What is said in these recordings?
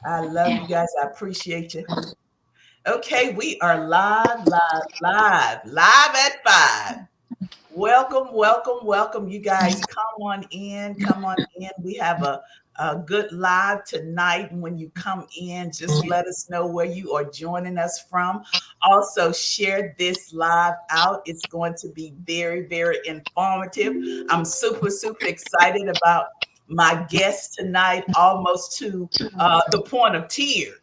I love you guys. I appreciate you. Okay, we are live at 5. Welcome, welcome, welcome. You guys come on in, come on in. We have a good live tonight. And when you come in, just let us know where you are joining us from. Also, share this live out. It's going to be very, very informative. I'm super, super excited about my guest tonight, almost to the point of tears,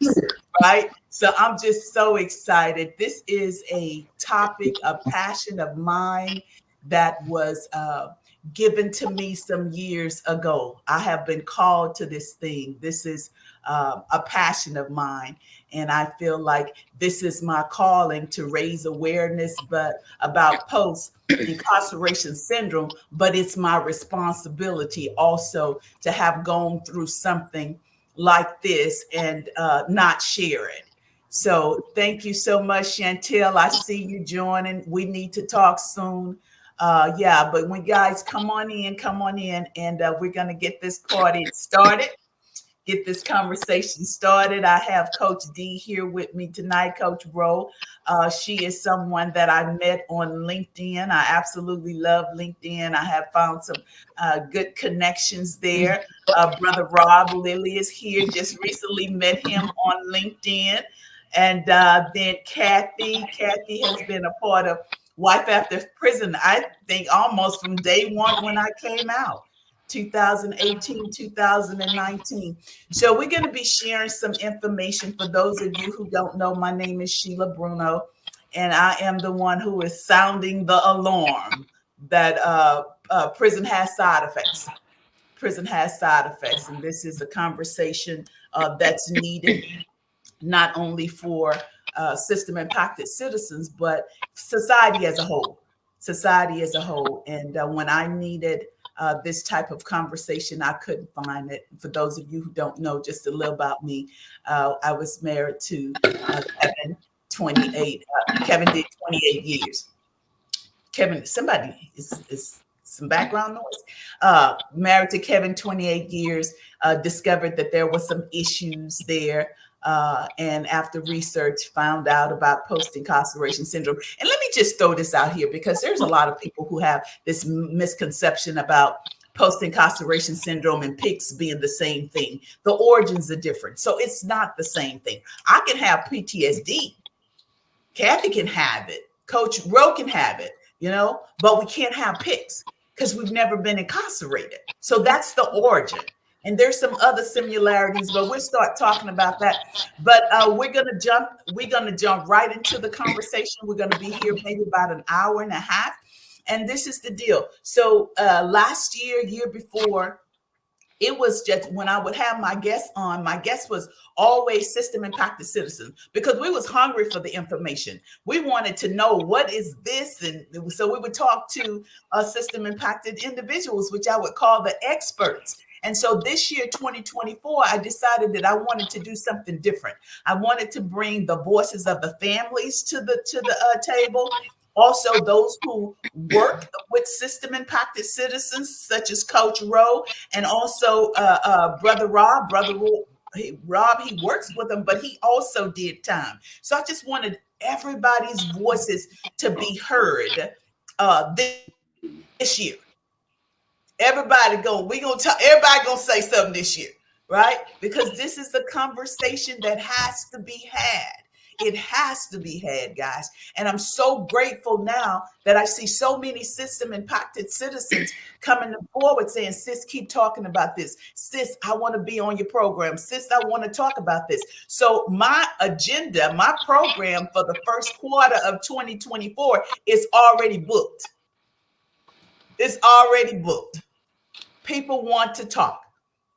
right? So I'm just so excited. This is a topic, a passion of mine that was given to me some years ago. I have been called to this thing. This is a passion of mine. And I feel like this is my calling to raise awareness but about post incarceration syndrome, but it's my responsibility also to have gone through something like this and not share it. So thank you so much, Chantel. I see you joining. We need to talk soon. Yeah, but when guys come on in, and we're gonna get this party started, get this conversation started. I have Coach D here with me tonight, Coach Rowe. She is someone that I met on LinkedIn. I absolutely love LinkedIn. I have found some good connections there. Brother Rob Lilly is here. Just recently met him on LinkedIn. And then Kathy has been a part of Wife After Prison, I think almost from day one when I came out. 2018, 2019. So we're going to be sharing some information for those of you who don't know. My name is Sheila Bruno, and I am the one who is sounding the alarm that prison has side effects. Prison has side effects, and this is a conversation that's needed not only for system impacted citizens, but society as a whole. Society as a whole. And when I needed this type of conversation, I couldn't find it. For those of you who don't know, just a little about me, I was married to Kevin, 28. Kevin did 28 years. Kevin, somebody is some background noise. Married to Kevin 28 years, discovered that there was some issues there. And after research, found out about post-incarceration syndrome. And let me just throw this out here because there's a lot of people who have this misconception about post-incarceration syndrome and PICS being the same thing. The origins are different. So it's not the same thing. I can have PTSD. Kathy can have it. Coach Rowe can have it, but we can't have PICS because we've never been incarcerated. So that's the origin. And there's some other similarities, but we'll start talking about that. But we're gonna jump right into the conversation. We're gonna be here maybe about an hour and a half. And this is the deal. So last year before, it was just when I would have my guests on, my guest was always system impacted citizens because we was hungry for the information. We wanted to know what is this. And so we would talk to system impacted individuals, which I would call the experts. And so this year, 2024, I decided that I wanted to do something different. I wanted to bring the voices of the families to the table. Also, those who work with system impacted citizens, such as Coach Rowe, and also Brother Rob. Rob, he works with them, but he also did time. So I just wanted everybody's voices to be heard this year. Everybody gonna say something this year, right? Because this is a conversation that has to be had. It has to be had, guys. And I'm so grateful now that I see so many system impacted citizens coming forward saying, sis, keep talking about this. Sis, I want to be on your program. Sis, I want to talk about this. So my agenda, my program for the first quarter of 2024 is already booked. It's already booked. People want to talk.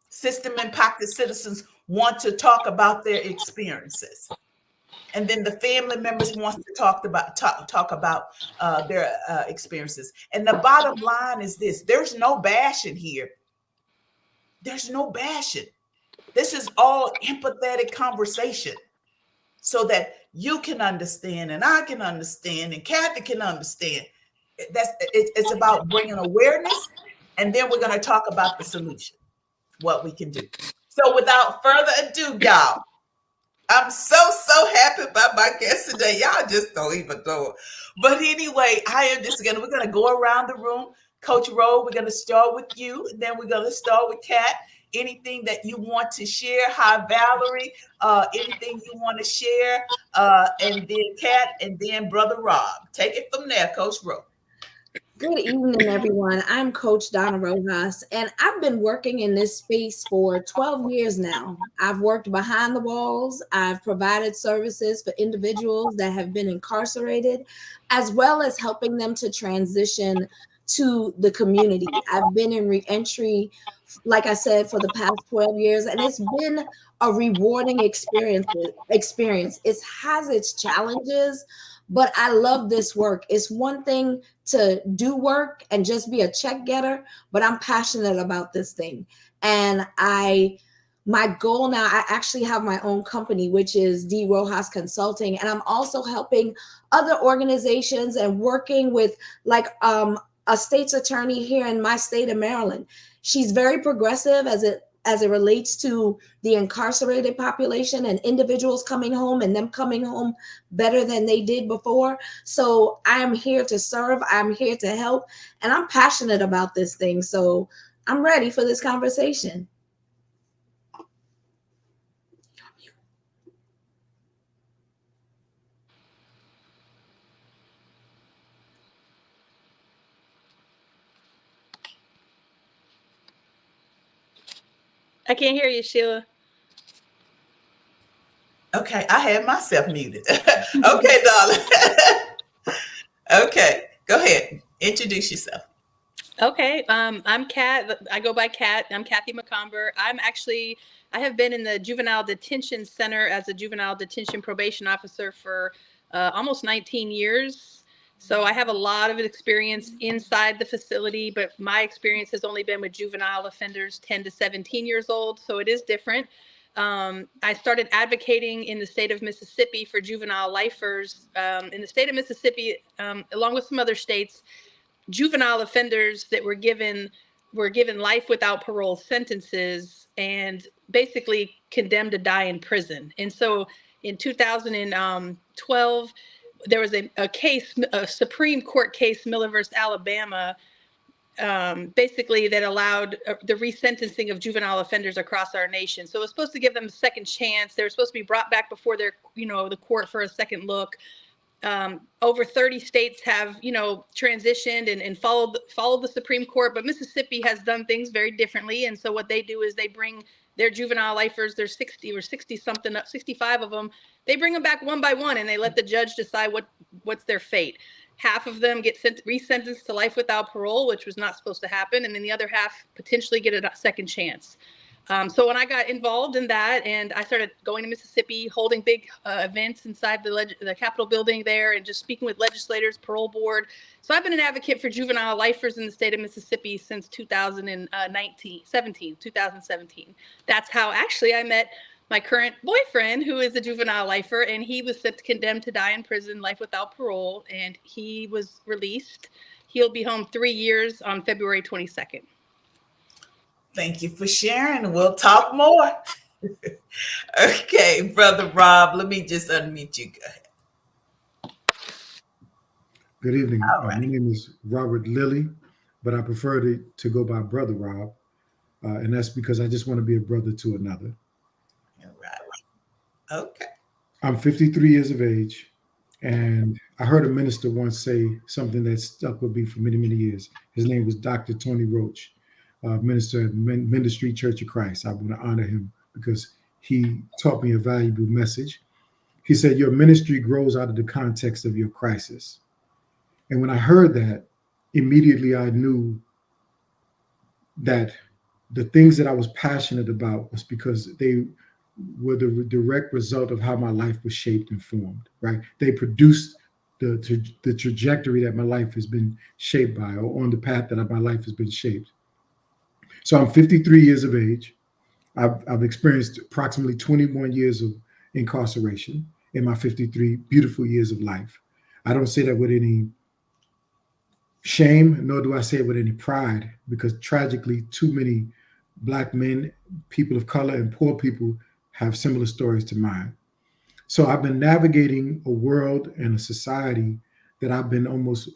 System impacted citizens want to talk about their experiences. And then the family members want to talk about their experiences. And the bottom line is this: there's no bashing here. There's no bashing. This is all empathetic conversation, so that you can understand, and I can understand, and Kathy can understand. It's about bringing awareness, and then we're going to talk about the solution, what we can do. So without further ado, y'all, I'm so happy about my guest today. Y'all just don't even know. But anyway, we're gonna go around the room. Coach Rowe, we're gonna start with you, and then we're gonna start with Kat. Anything that you want to share? Hi, Valerie. Anything you want to share? And then Kat, and then Brother Rob. Take it from there, Coach Rowe. Good evening, everyone. I'm Coach Donna Rojas, and I've been working in this space for 12 years now. I've worked behind the walls. I've provided services for individuals that have been incarcerated, as well as helping them to transition to the community. I've been in reentry, like I said, for the past 12 years, and it's been a rewarding experience. It has its challenges, but I love this work. It's one thing to do work and just be a check getter, but I'm passionate about this thing. And my goal now, I actually have my own company, which is D Rojas Consulting. And I'm also helping other organizations and working with like a state's attorney here in my state of Maryland. She's very progressive as it relates to the incarcerated population and individuals coming home and them coming home better than they did before. So I am here to serve, I'm here to help, and I'm passionate about this thing. So I'm ready for this conversation. I can't hear you, Sheila. Okay, I had myself muted. Okay, darling. Okay, go ahead. Introduce yourself. Okay, I'm Kat. I go by Kat. I'm Kathy McComber. I have been in the juvenile detention center as a juvenile detention probation officer for almost 19 years. So I have a lot of experience inside the facility, but my experience has only been with juvenile offenders 10 to 17 years old. So it is different. I started advocating in the state of Mississippi for juvenile lifers. In the state of Mississippi, along with some other states, juvenile offenders that were given life without parole sentences and basically condemned to die in prison. And so in 2012, there was a Supreme Court case, Miller versus Alabama, basically that allowed the resentencing of juvenile offenders across our nation. So it was supposed to give them a second chance. They were supposed to be brought back before the court for a second look. Over 30 states have, transitioned and followed the Supreme Court, but Mississippi has done things very differently. And so what they do is they bring their juvenile lifers, there's 60 or 60 something, 65 of them. They bring them back one by one and they let the judge decide what's their fate. Half of them get resentenced to life without parole, which was not supposed to happen. And then the other half potentially get a second chance. So when I got involved in that and I started going to Mississippi, holding big events inside the Capitol building there and just speaking with legislators, parole board. So I've been an advocate for juvenile lifers in the state of Mississippi since 2017. That's how actually I met my current boyfriend, who is a juvenile lifer, and he was condemned to die in prison, life without parole, and he was released. He'll be home 3 years on February 22nd. Thank you for sharing. We'll talk more. Okay, Brother Rob, let me just unmute you. Go ahead. Good evening. My name is Robert Lilly, but I prefer to go by Brother Rob. And that's because I just want to be a brother to another. All right. Okay. I'm 53 years of age, and I heard a minister once say something that stuck with me for many, many years. His name was Dr. Tony Roach, minister at Ministry Church of Christ. I want to honor him because he taught me a valuable message. He said, your ministry grows out of the context of your crisis. And when I heard that, immediately I knew that the things that I was passionate about was because they were the direct result of how my life was shaped and formed, right? They produced the trajectory that my life has been shaped by, or on the path that my life has been shaped. So I'm 53 years of age. I've experienced approximately 21 years of incarceration in my 53 beautiful years of life. I don't say that with any shame, nor do I say it with any pride, because tragically, too many Black men, people of color, and poor people have similar stories to mine. So I've been navigating a world and a society that I've been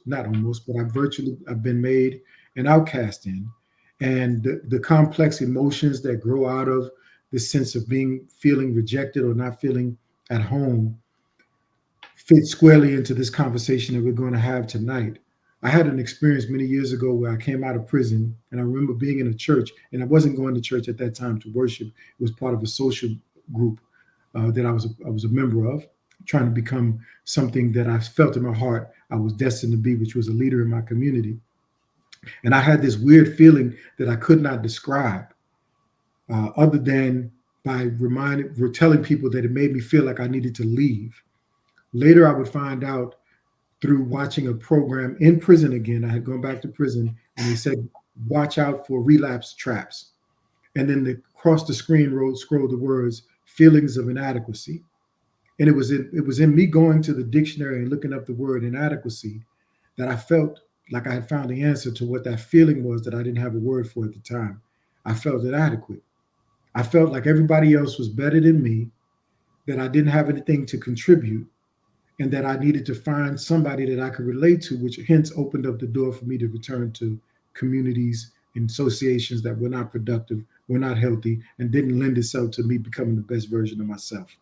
not almost, but I've been made an outcast in. And the complex emotions that grow out of this sense of feeling rejected or not feeling at home fit squarely into this conversation that we're going to have tonight. I had an experience many years ago where I came out of prison, and I remember being in a church, and I wasn't going to church at that time to worship. It was part of a social group that I was a member of, trying to become something that I felt in my heart I was destined to be, which was a leader in my community. And I had this weird feeling that I could not describe, other than by telling people that it made me feel like I needed to leave. Later, I would find out through watching a program in prison again. I had gone back to prison, and they said, watch out for relapse traps. And then across the screen scrolled the words, feelings of inadequacy. And it was in me going to the dictionary and looking up the word inadequacy that I felt like I had found the answer to what that feeling was that I didn't have a word for at the time. I felt inadequate. I felt like everybody else was better than me, that I didn't have anything to contribute, and that I needed to find somebody that I could relate to, which hence opened up the door for me to return to communities and associations that were not productive, were not healthy, and didn't lend itself to me becoming the best version of myself.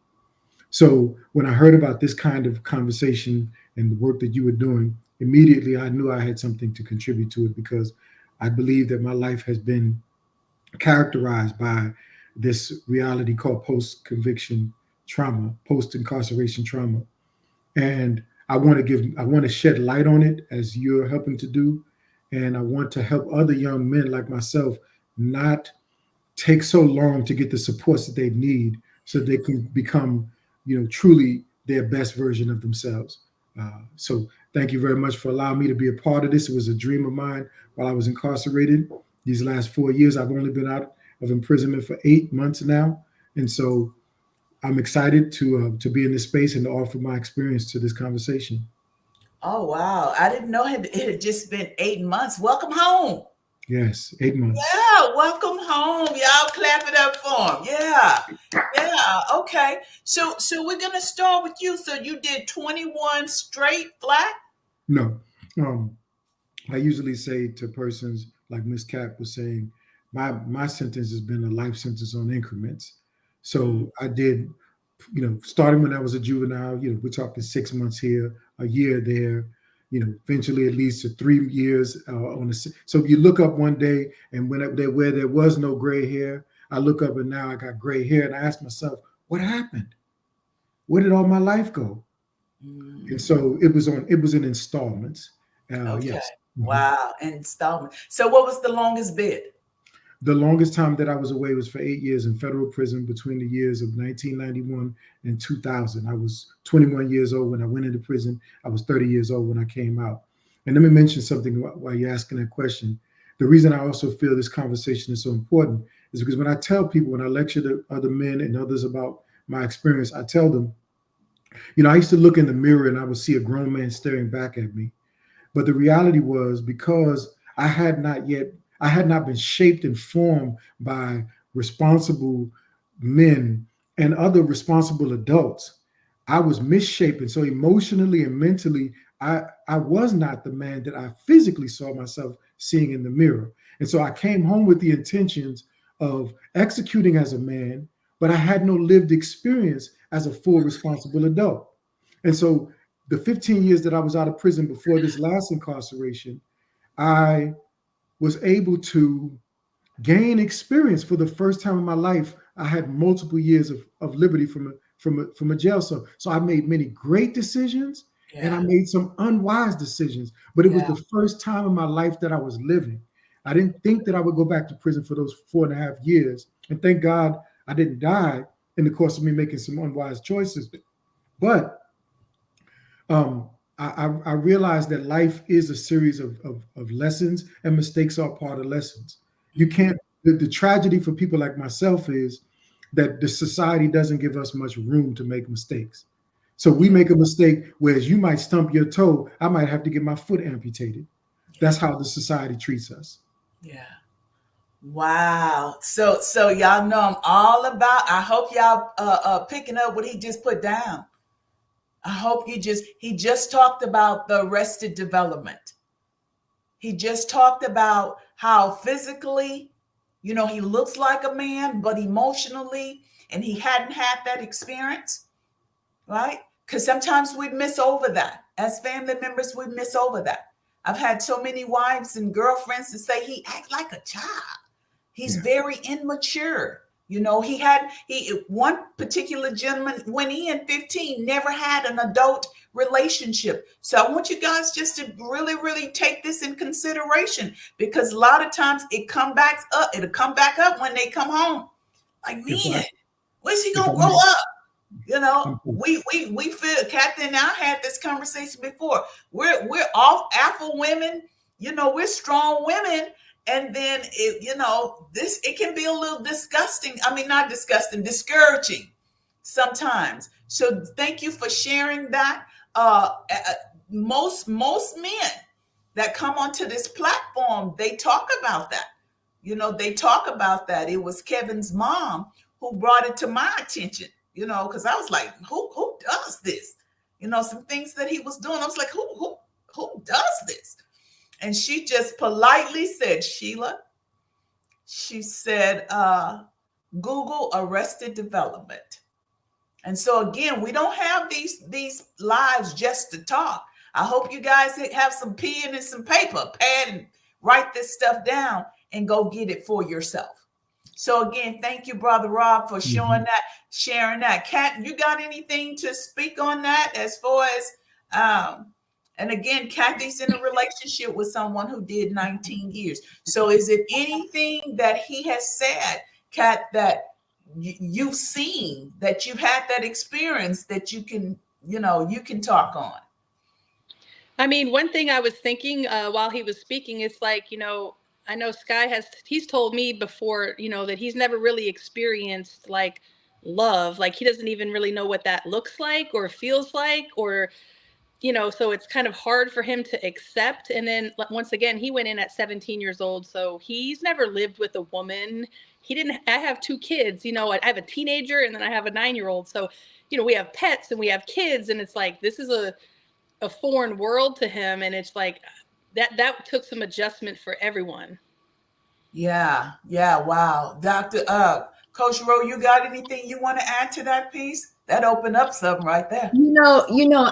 So when I heard about this kind of conversation and the work that you were doing, immediately I knew I had something to contribute to it, because I believe that my life has been characterized by this reality called post-conviction trauma, post-incarceration trauma. And I want to shed light on it as you're helping to do. And I want to help other young men like myself not take so long to get the supports that they need so they can become, truly their best version of themselves. So thank you very much for allowing me to be a part of this. It was a dream of mine while I was incarcerated. These last 4 years, I've only been out of imprisonment for 8 months now. And so I'm excited to be in this space and to offer my experience to this conversation. Oh, wow. I didn't know it had just been 8 months. Welcome home. Yes, 8 months. Yeah, welcome home. Y'all clap it up for him. Yeah. Yeah. Okay. So we're gonna start with you. So you did 21 straight flat? No. I usually say to persons like Miss Cap was saying, my sentence has been a life sentence on increments. So I did, starting when I was a juvenile, we're talking 6 months here, a year there, eventually it leads to 3 years so if you look up one day and where there was no gray hair, I look up and now I got gray hair, and I ask myself, what happened? Where did all my life go? And so it was in installments. Okay. Yes. Wow. Installment. So what was the longest bid? The longest time that I was away was for 8 years in federal prison between the years of 1991 and 2000. I was 21 years old when I went into prison. I was 30 years old when I came out. And let me mention something while you're asking that question. The reason I also feel this conversation is so important is because when I tell people, when I lecture to other men and others about my experience, I tell them, I used to look in the mirror and I would see a grown man staring back at me. But the reality was, because I had not been shaped and formed by responsible men and other responsible adults, I was misshapen. So emotionally and mentally, I was not the man that I physically saw myself seeing in the mirror. And so I came home with the intentions of executing as a man, but I had no lived experience as a full responsible adult. And so the 15 years that I was out of prison before this last incarceration, I was able to gain experience for the first time in my life. I had multiple years of liberty from a jail cell. So I made many great decisions, and I made some unwise decisions. But it was the first time in my life that I was living. I didn't think that I would go back to prison for those 4.5 years. And thank God I didn't die in the course of me making some unwise choices. But I realized that life is a series of lessons, and mistakes are part of lessons. You can't, the tragedy for people like myself is that the society doesn't give us much room to make mistakes. So we make a mistake, whereas you might stump your toe, I might have to get my foot amputated. That's how the society treats us. Yeah. Wow. So y'all know I'm all about, I hope y'all picking up what he just put down. I hope he just talked about the arrested development. He just talked about how physically, he looks like a man, but emotionally, and he hadn't had that experience, right? Because sometimes we miss over that. As family members, we miss over that. I've had so many wives and girlfriends to say he acts like a child. He's very immature. One particular gentleman went in 15, never had an adult relationship. So I want you guys just to really, really take this in consideration, because a lot of times it'll come back up when they come home. Like, man, when's he gonna grow up? We feel, Kathy and I had this conversation before. We're all alpha women, we're strong women. And then it can be a little disgusting. I mean, not disgusting, discouraging sometimes. So thank you for sharing that. Most men that come onto this platform, they talk about that. They talk about that. It was Kevin's mom who brought it to my attention, because I was like, who does this? Some things that he was doing. I was like, who does this? And she just politely said, Sheila, she said, Google arrested development. And so again, we don't have these lives just to talk. I hope you guys have some pen and some paper, pad, and write this stuff down and go get it for yourself. So again, thank you, Brother Rob, for sharing that. Kat, you got anything to speak on that as far as and again, Kathy's in a relationship with someone who did 19 years. So is it anything that he has said, Kat, that you've seen, that you've had that experience that you can talk on? I mean, one thing I was thinking while he was speaking is like, I know he's told me before, that he's never really experienced like love. Like he doesn't even really know what that looks like or feels like, or so it's kind of hard for him to accept. And then once again, he went in at 17 years old. So he's never lived with a woman. I have 2 kids, I have a teenager and then I have a 9-year-old. So, we have pets and we have kids, and it's like, this is a foreign world to him. And it's like, that took some adjustment for everyone. Yeah. Wow. Coach Rowe, you got anything you want to add to that piece? That opened up something right there.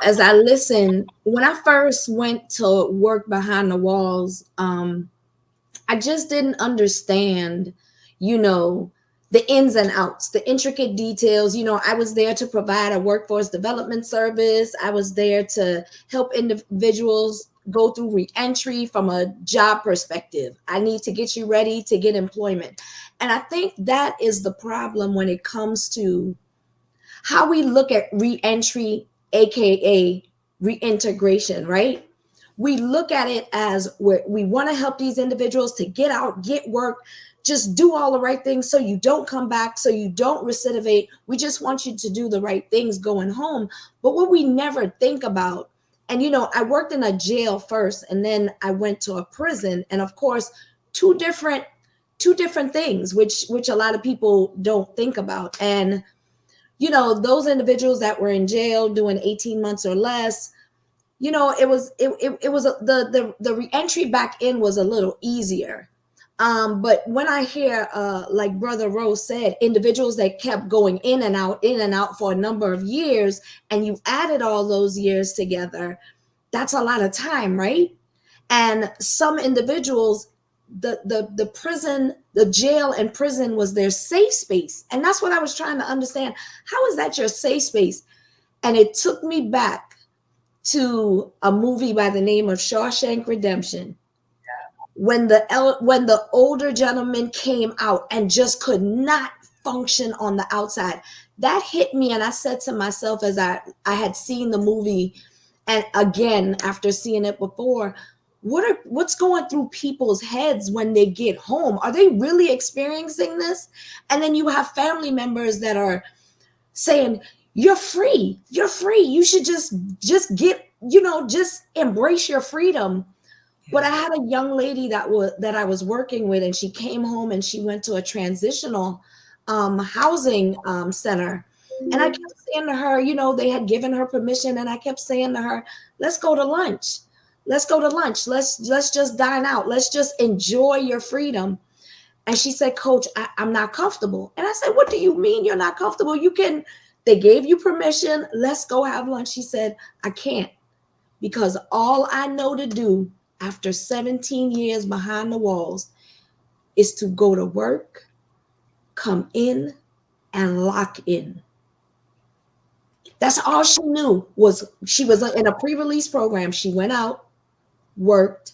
As I listen, when I first went to work behind the walls, I just didn't understand, the ins and outs, the intricate details. I was there to provide a workforce development service. I was there to help individuals go through reentry from a job perspective. I need to get you ready to get employment. And I think that is the problem when it comes to how we look at reentry, aka reintegration, right? We look at it as we want to help these individuals to get out, get work, just do all the right things so you don't come back, so you don't recidivate. We just want you to do the right things going home. But what we never think about, and I worked in a jail first, and then I went to a prison, and of course, two different things, which a lot of people don't think about. And those individuals that were in jail doing 18 months or less, it was the reentry back in was a little easier. But when I hear, like Brother Rose said, individuals that kept going in and out for a number of years, and you added all those years together, that's a lot of time, right? And some individuals, the prison, the jail and prison was their safe space. And that's what I was trying to understand. How is that your safe space? And it took me back to a movie by the name of Shawshank Redemption. When the older gentleman came out and just could not function on the outside, that hit me. And I said to myself, as I had seen the movie, and again, after seeing it before, what's going through people's heads when they get home? Are they really experiencing this? And then you have family members that are saying, you're free. You should just get, just embrace your freedom. But I had a young lady that I was working with, and she came home and she went to a transitional housing center. And I kept saying to her, they had given her permission, and I kept saying to her, let's go to lunch. Let's go to lunch. Let's just dine out. Let's just enjoy your freedom. And she said, Coach, I'm not comfortable. And I said, what do you mean you're not comfortable? They gave you permission. Let's go have lunch. She said, I can't, because all I know to do after 17 years behind the walls is to go to work, come in, and lock in. That's all she knew. She was in a pre-release program. She went out, worked.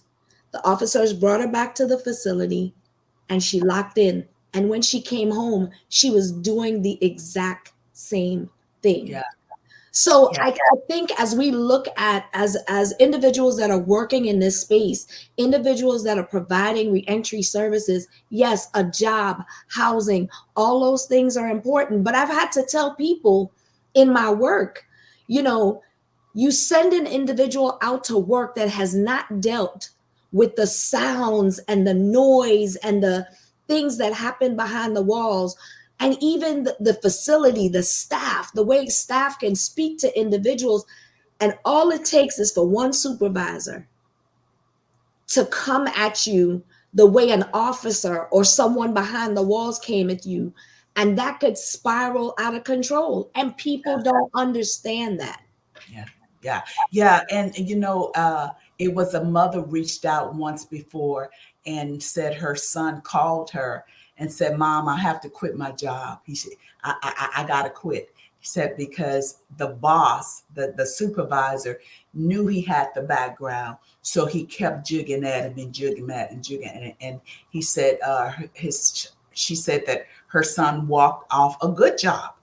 The officers brought her back to the facility, and she locked in. And when she came home, she was doing the exact same thing. Yeah. So I think as we look at as individuals that are working in this space, individuals that are providing reentry services, yes, a job, housing, all those things are important. But I've had to tell people in my work, you send an individual out to work that has not dealt with the sounds and the noise and the things that happen behind the walls. And even the facility, the staff, the way staff can speak to individuals. And all it takes is for one supervisor to come at you the way an officer or someone behind the walls came at you. And that could spiral out of control. And people don't understand that. Yeah. And it was a mother reached out once before and said her son called her and said, Mom, I have to quit my job. He said, I got to quit. He said, because the boss, the supervisor knew he had the background. So he kept jigging at him and jigging at him and jigging. And he said, she said that her son walked off a good job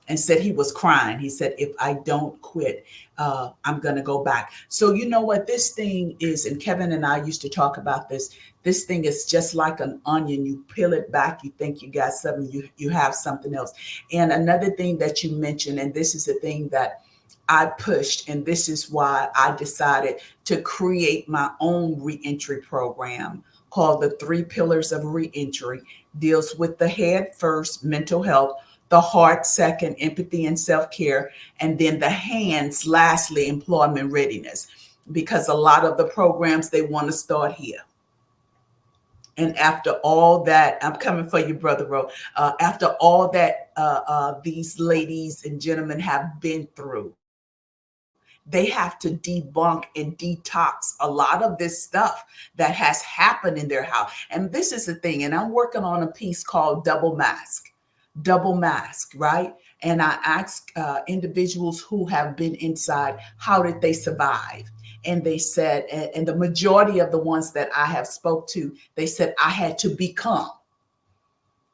and said he was crying. He said, if I don't quit, I'm going to go back. So you know what this thing is, and Kevin and I used to talk about this. This thing is just like an onion. You peel it back, you think you got something, you have something else. And another thing that you mentioned, and this is the thing that I pushed, and this is why I decided to create my own reentry program called the 3 Pillars of Reentry. Deals with the head first, mental health, the heart second, empathy and self-care, and then the hands lastly, employment readiness, because a lot of the programs, they want to start here. And after all that, I'm coming for you, Brother Ro. After all that these ladies and gentlemen have been through, they have to debunk and detox a lot of this stuff that has happened in their house. And this is the thing, and I'm working on a piece called Double Mask, right? And I ask individuals who have been inside, how did they survive? And they said, and the majority of the ones that I have spoke to, they said, I had to become.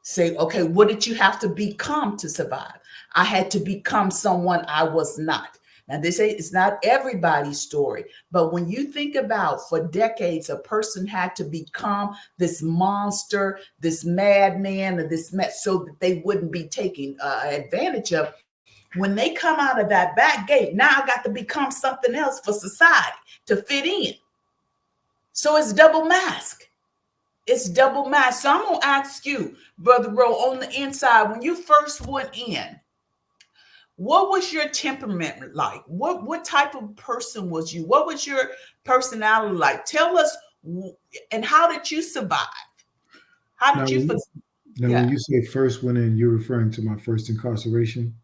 Say, okay, what did you have to become to survive? I had to become someone I was not. Now, they say it's not everybody's story, but when you think about for decades, a person had to become this monster, this madman, or so that they wouldn't be taken advantage of. When they come out of that back gate, now I got to become something else for society to fit in. So it's double mask. It's double mask. So I'm going to ask you, Brother Ro, on the inside, when you first went in, what was your temperament like? What type of person was you? What was your personality like? Tell us, and how did you survive? How did you? When you say first went in, you're referring to my first incarceration,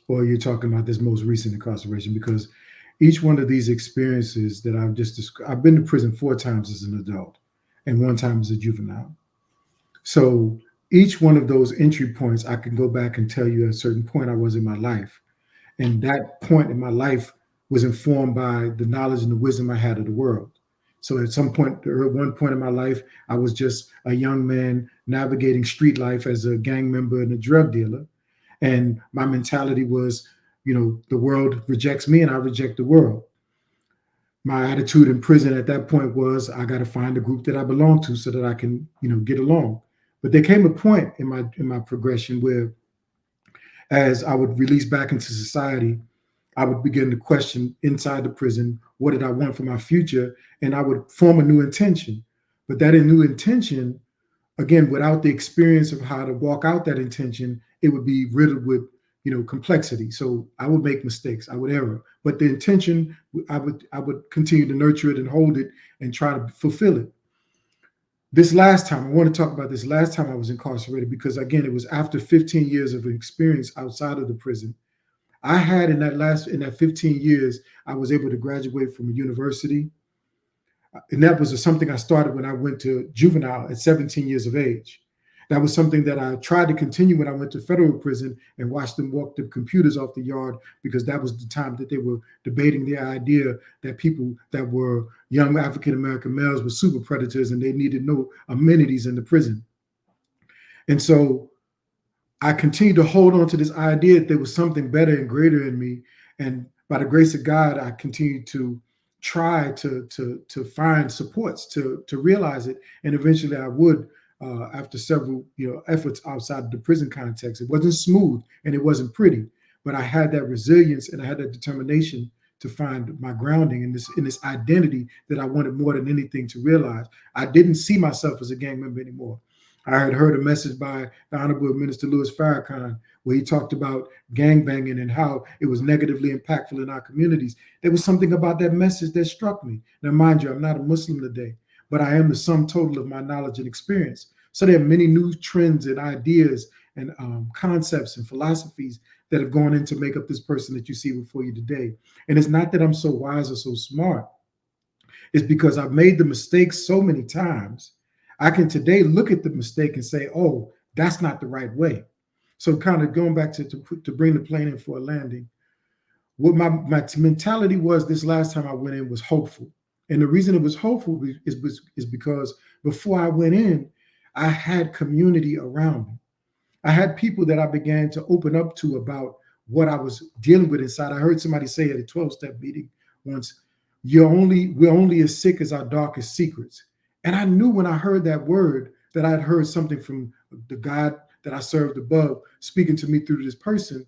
or you're talking about this most recent incarceration? Because each one of these experiences that I've just described, I've been to prison 4 times as an adult and 1 time as a juvenile. So each one of those entry points, I can go back and tell you at a certain point I was in my life. And that point in my life was informed by the knowledge and the wisdom I had of the world. So at some point, at one point in my life, I was just a young man navigating street life as a gang member and a drug dealer. And my mentality was, the world rejects me and I reject the world. My attitude in prison at that point was, I got to find a group that I belong to so that I can, get along. But there came a point in my progression where, as I would release back into society, I would begin to question inside the prison, what did I want for my future, and I would form a new intention. But that new intention, again, without the experience of how to walk out that intention, it would be riddled with, complexity. So I would make mistakes, I would err, but the intention, I would continue to nurture it and hold it and try to fulfill it. This last time, I want to talk about this last time I was incarcerated, because again, it was after 15 years of experience outside of the prison. I had in that 15 years, I was able to graduate from a university. And that was something I started when I went to juvenile at 17 years of age. That was something that I tried to continue when I went to federal prison and watched them walk the computers off the yard, because that was the time that they were debating the idea that people that were young African-American males were super predators and they needed no amenities in the prison. And so I continued to hold on to this idea that there was something better and greater in me. And by the grace of God, I continued to try to find supports to realize it. And eventually I would, after several efforts outside the prison context. It wasn't smooth and it wasn't pretty, but I had that resilience and I had that determination to find my grounding in this identity that I wanted more than anything to realize. I didn't see myself as a gang member anymore. I had heard a message by the Honorable Minister Louis Farrakhan where he talked about gangbanging and how it was negatively impactful in our communities. There was something about that message that struck me. Now, mind you, I'm not a Muslim today, but I am the sum total of my knowledge and experience. So there are many new trends and ideas and concepts and philosophies that have gone in to make up this person that you see before you today. And it's not that I'm so wise or so smart. It's because I've made the mistakes so many times. I can today look at the mistake and say, oh, that's not the right way. So kind of going back to bring the plane in for a landing, what my mentality was this last time I went in was hopeful. And the reason it was hopeful is because before I went in, I had community around me. I had people that I began to open up to about what I was dealing with inside. I heard somebody say at a 12-step meeting once, we're only as sick as our darkest secrets. And I knew when I heard that word that I'd heard something from the God that I served above speaking to me through this person.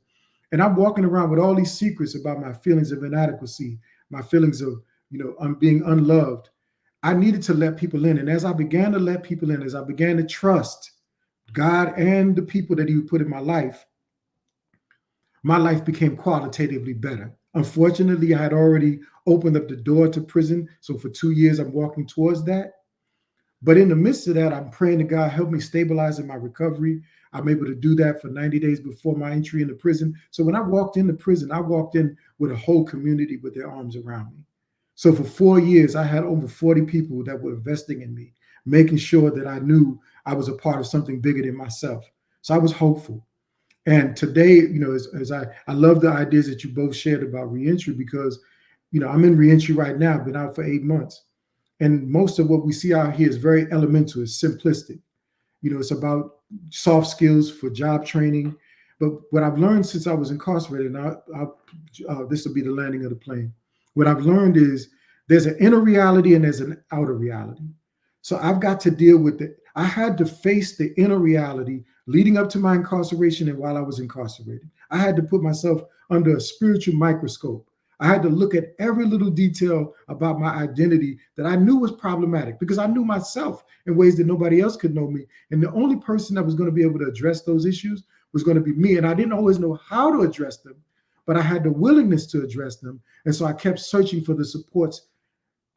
And I'm walking around with all these secrets about my feelings of inadequacy, my feelings of, being unloved. I needed to let people in. And as I began to let people in, as I began to trust God and the people that he would put in my life became qualitatively better. Unfortunately, I had already opened up the door to prison. So for 2 years, I'm walking towards that. But in the midst of that, I'm praying to God, help me stabilize in my recovery. I'm able to do that for 90 days before my entry into prison. So when I walked into prison, I walked in with a whole community with their arms around me. So for 4 years, I had over 40 people that were investing in me, making sure that I knew I was a part of something bigger than myself. So I was hopeful. And today, as I love the ideas that you both shared about reentry, because, I'm in reentry right now. I've been out for 8 months. And most of what we see out here is very elemental, it's simplistic. It's about soft skills for job training. But what I've learned since I was incarcerated, and this will be the landing of the plane. What I've learned is there's an inner reality and there's an outer reality. So I've got to deal with it. I had to face the inner reality leading up to my incarceration and while I was incarcerated. I had to put myself under a spiritual microscope. I had to look at every little detail about my identity that I knew was problematic, because I knew myself in ways that nobody else could know me. And the only person that was going to be able to address those issues was going to be me. And I didn't always know how to address them, but I had the willingness to address them. And so I kept searching for the supports.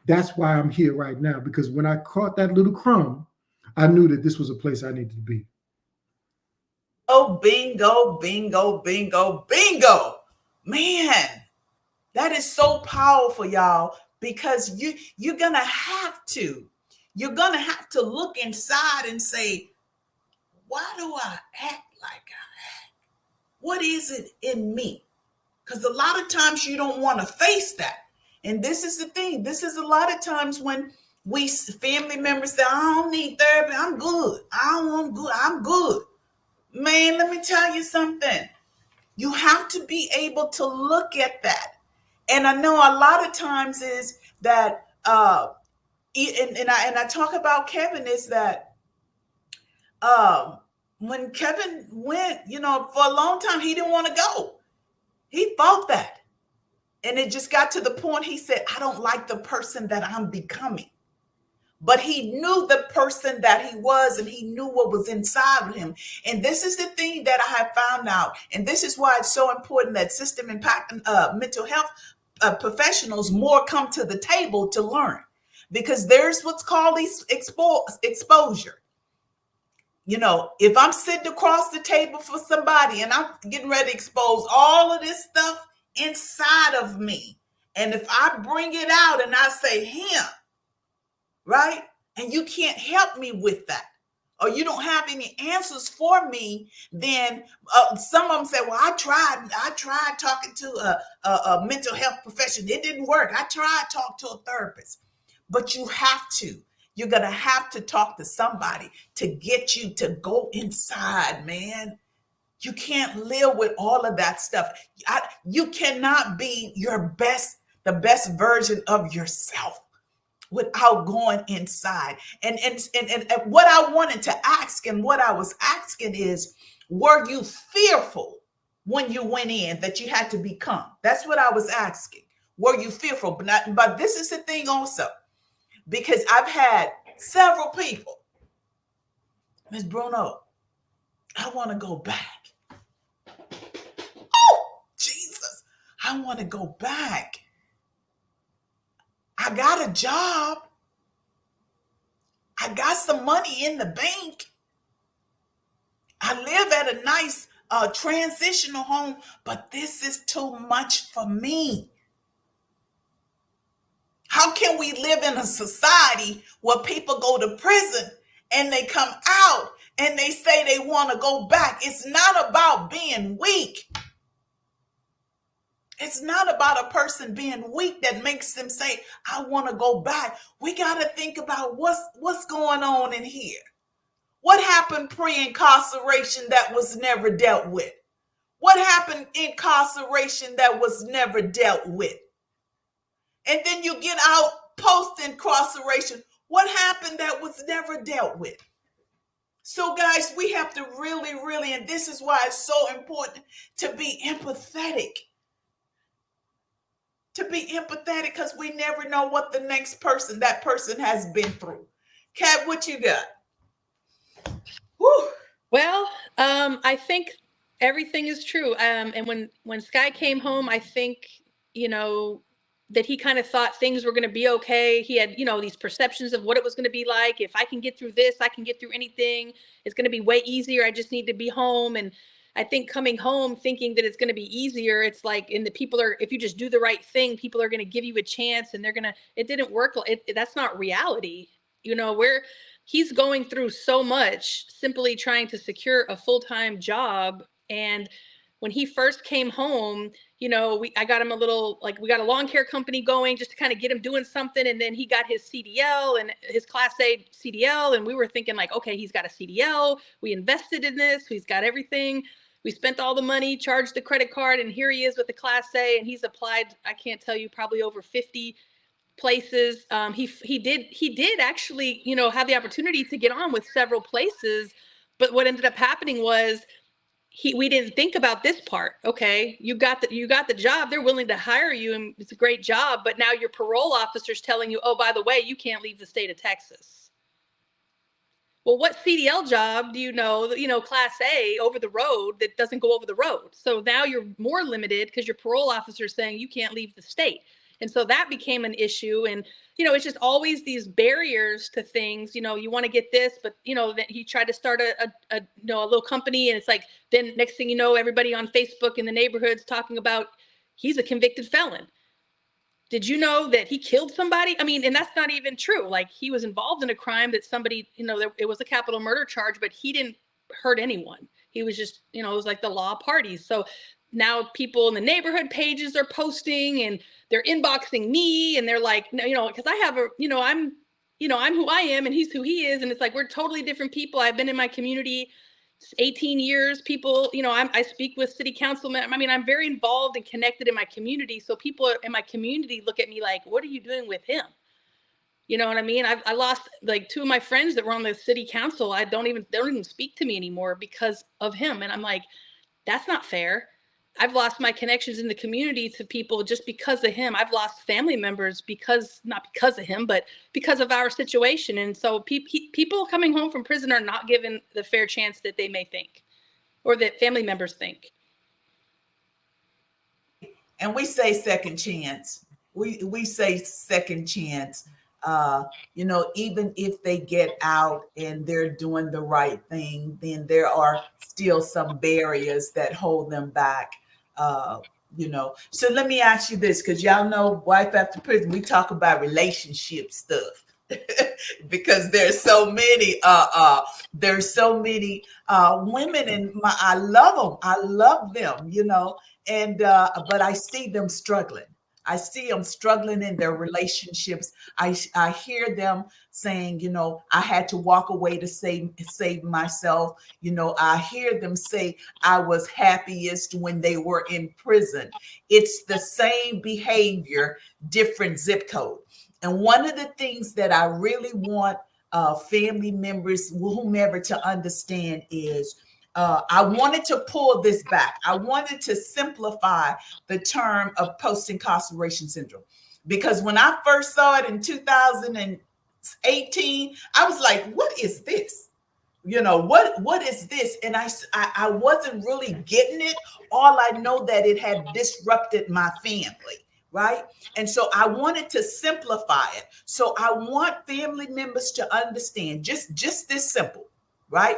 That's why I'm here right now, because when I caught that little crumb, I knew that this was a place I needed to be. Oh, bingo, bingo, bingo, bingo. Man, that is so powerful, y'all, because you're going to have to look inside and say, why do I act like I act? What is it in me? Because a lot of times you don't want to face that. And this is the thing. This is a lot of times when we family members say, I don't need therapy. I'm good. I'm good. Man, let me tell you something. You have to be able to look at that. And I know a lot of times is that, and I talk about Kevin, is that when Kevin went, for a long time, he didn't want to go. He fought that. And it just got to the point he said, I don't like the person that I'm becoming. But he knew the person that he was, and he knew what was inside of him. And this is the thing that I have found out. And this is why it's so important that system impact mental health professionals more come to the table to learn, because there's what's called exposure. You know, if I'm sitting across the table for somebody and I'm getting ready to expose all of this stuff inside of me, and if I bring it out and I say him, right? And you can't help me with that, or you don't have any answers for me, then some of them say, well, I tried talking to a mental health professional. It didn't work. I tried talking to a therapist. But you're going to have to talk to somebody to get you to go inside, man. You can't live with all of that stuff. You cannot be the best version of yourself without going inside. And what I wanted to ask, and what I was asking is, were you fearful when you went in that you had to become? That's what I was asking. Were you fearful? But this is the thing also, because I've had several people, Ms. Bruno, I want to go back. Oh, Jesus, I want to go back. I got a job. I got some money in the bank. I live at a nice transitional home, but this is too much for me. How can we live in a society where people go to prison and they come out and they say they want to go back? It's not about being weak. It's not about a person being weak that makes them say, I want to go back. We got to think about what's going on in here. What happened pre-incarceration that was never dealt with? What happened in incarceration that was never dealt with? And then you get out post-incarceration. What happened that was never dealt with? So guys, we have to really, and this is why it's so important to be empathetic. To be empathetic, because we never know what the next person, that person has been through. Kat, what you got? Whew. Well, I think everything is true. And when Sky came home, I think, that he kind of thought things were going to be okay. He had, these perceptions of what it was going to be like. If I can get through this, I can get through anything. It's going to be way easier. I just need to be home. And I think coming home thinking that it's going to be easier, it's like, if you just do the right thing, people are going to give you a chance, and it didn't work. That's not reality. He's going through so much simply trying to secure a full-time job. And when he first came home, I got him we got a lawn care company going just to kind of get him doing something. And then he got his CDL and his Class A CDL. And we were thinking like, okay, he's got a CDL. We invested in this. He's got everything. We spent all the money, charged the credit card, and here he is with the Class A. And he's applied, I can't tell you, probably over 50 places. He did actually, have the opportunity to get on with several places. But what ended up happening was, we didn't think about this part. Okay, you got the job. They're willing to hire you, and it's a great job. But now your parole officer's telling you, oh, by the way, you can't leave the state of Texas. Well, what CDL job do you know, Class A over the road that doesn't go over the road? So now you're more limited because your parole officer is saying you can't leave the state. And so that became an issue. And, it's just always these barriers to things. You want to get this, but, that he tried to start a little company. And it's like, then next thing you know, everybody on Facebook in the neighborhoods talking about he's a convicted felon. Did you know that he killed somebody? I mean, and that's not even true. Like, he was involved in a crime that somebody, it was a capital murder charge, but he didn't hurt anyone. He was just, it was like the law parties. So now people in the neighborhood pages are posting and they're inboxing me, and they're like, because I have I'm who I am and he's who he is. And it's like, we're totally different people. I've been in my community 18 years. People, I speak with city councilmen. I mean, I'm very involved and connected in my community. So people in my community look at me like, what are you doing with him? You know what I mean? I lost like 2 of my friends that were on the city council. They don't even speak to me anymore because of him. And I'm like, that's not fair. I've lost my connections in the community to people just because of him. I've lost family members not because of him, but because of our situation. And so people coming home from prison are not given the fair chance that they may think, or that family members think. And we say second chance. We say second chance. Even if they get out and they're doing the right thing, then there are still some barriers that hold them back. So let me ask you this, because y'all know Wife After Prison, we talk about relationship stuff. Because there's so many women, and I love them, and but I see them struggling. I see them struggling in their relationships. I hear them saying, I had to walk away to save myself. I hear them say, I was happiest when they were in prison. It's the same behavior, different zip code. And one of the things that I really want family members, whomever, to understand is, I wanted to pull this back. I wanted to simplify the term of post-incarceration syndrome, because when I first saw it in 2018, I was like, what is this? What is this? And I wasn't really getting it. All I know that it had disrupted my family. Right. And so I wanted to simplify it. So I want family members to understand just this simple, right?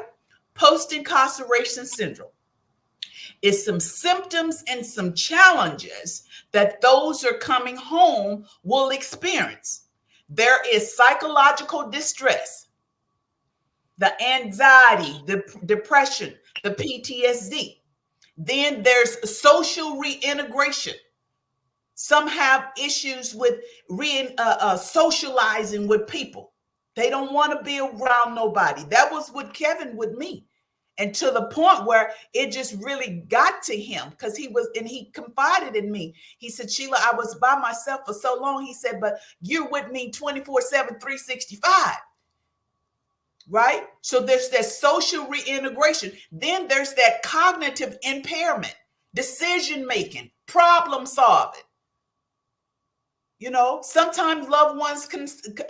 Post-incarceration syndrome is some symptoms and some challenges that those who are coming home will experience. There is psychological distress, the anxiety, the depression, the PTSD. Then there's social reintegration. Some have issues with socializing with people. They don't want to be around nobody. That was what Kevin with me. And to the point where it just really got to him, because he confided in me. He said, Sheila, I was by myself for so long. He said, but you're with me 24/7, 365. Right? So there's that social reintegration. Then there's that cognitive impairment, decision making, problem solving. Sometimes loved ones can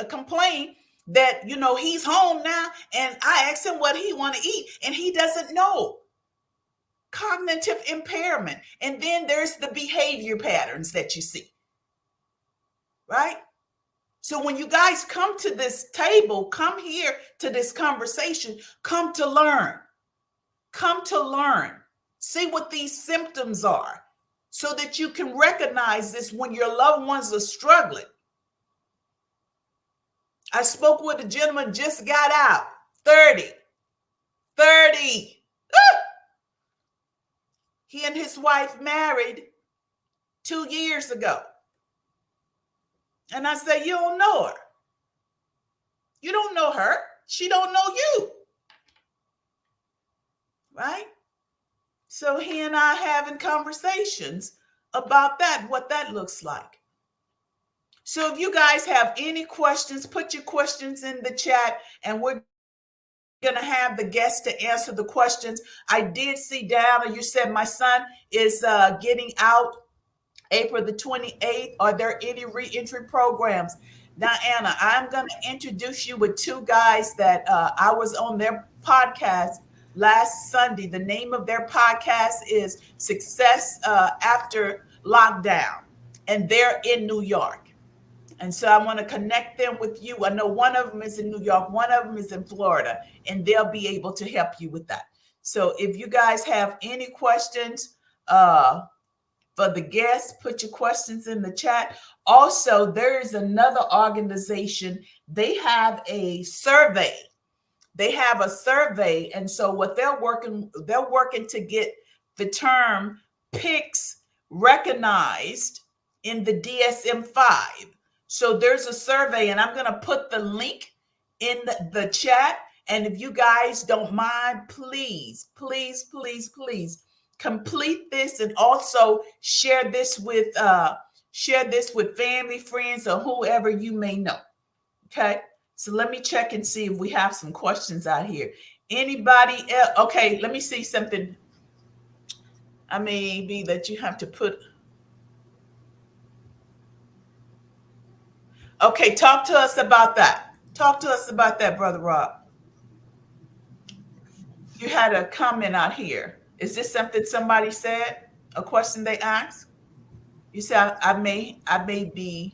complain that, he's home now and I asked him what he want to eat and he doesn't know. Cognitive impairment. And then there's the behavior patterns that you see. Right? So when you guys come to this table, come here to this conversation, come to learn. Come to learn. See what these symptoms are, so that you can recognize this when your loved ones are struggling. I spoke with a gentleman, just got out, 30. He and his wife married 2 years ago. And I said, you don't know her. You don't know her. She don't know you. Right? So he and I having conversations about that, what that looks like. So if you guys have any questions, put your questions in the chat and we're going to have the guests to answer the questions. I did see Diana, you said my son is getting out April the 28th. Are there any reentry programs? Diana, I'm going to introduce you with two guys that I was on their podcast last Sunday. The name of their podcast is Success After Lockdown, and they're in New York. And so I want to connect them with you. I know one of them is in New York, one of them is in Florida, and they'll be able to help you with that. So if you guys have any questions for the guests, put your questions in the chat. Also, there is another organization. They have a survey. And so what they're working to get the term PICS recognized in the DSM-5. So there's a survey, and I'm going to put the link in the chat. And if you guys don't mind, please complete this, and also share this with family, friends, or whoever you may know. Okay. So let me check and see if we have some questions out here. Anybody else? Okay, let me see something. I mean, be that you have to put. Okay, talk to us about that. Talk to us about that, Brother Rob. You had a comment out here. Is this something somebody said? A question they asked? You said I may be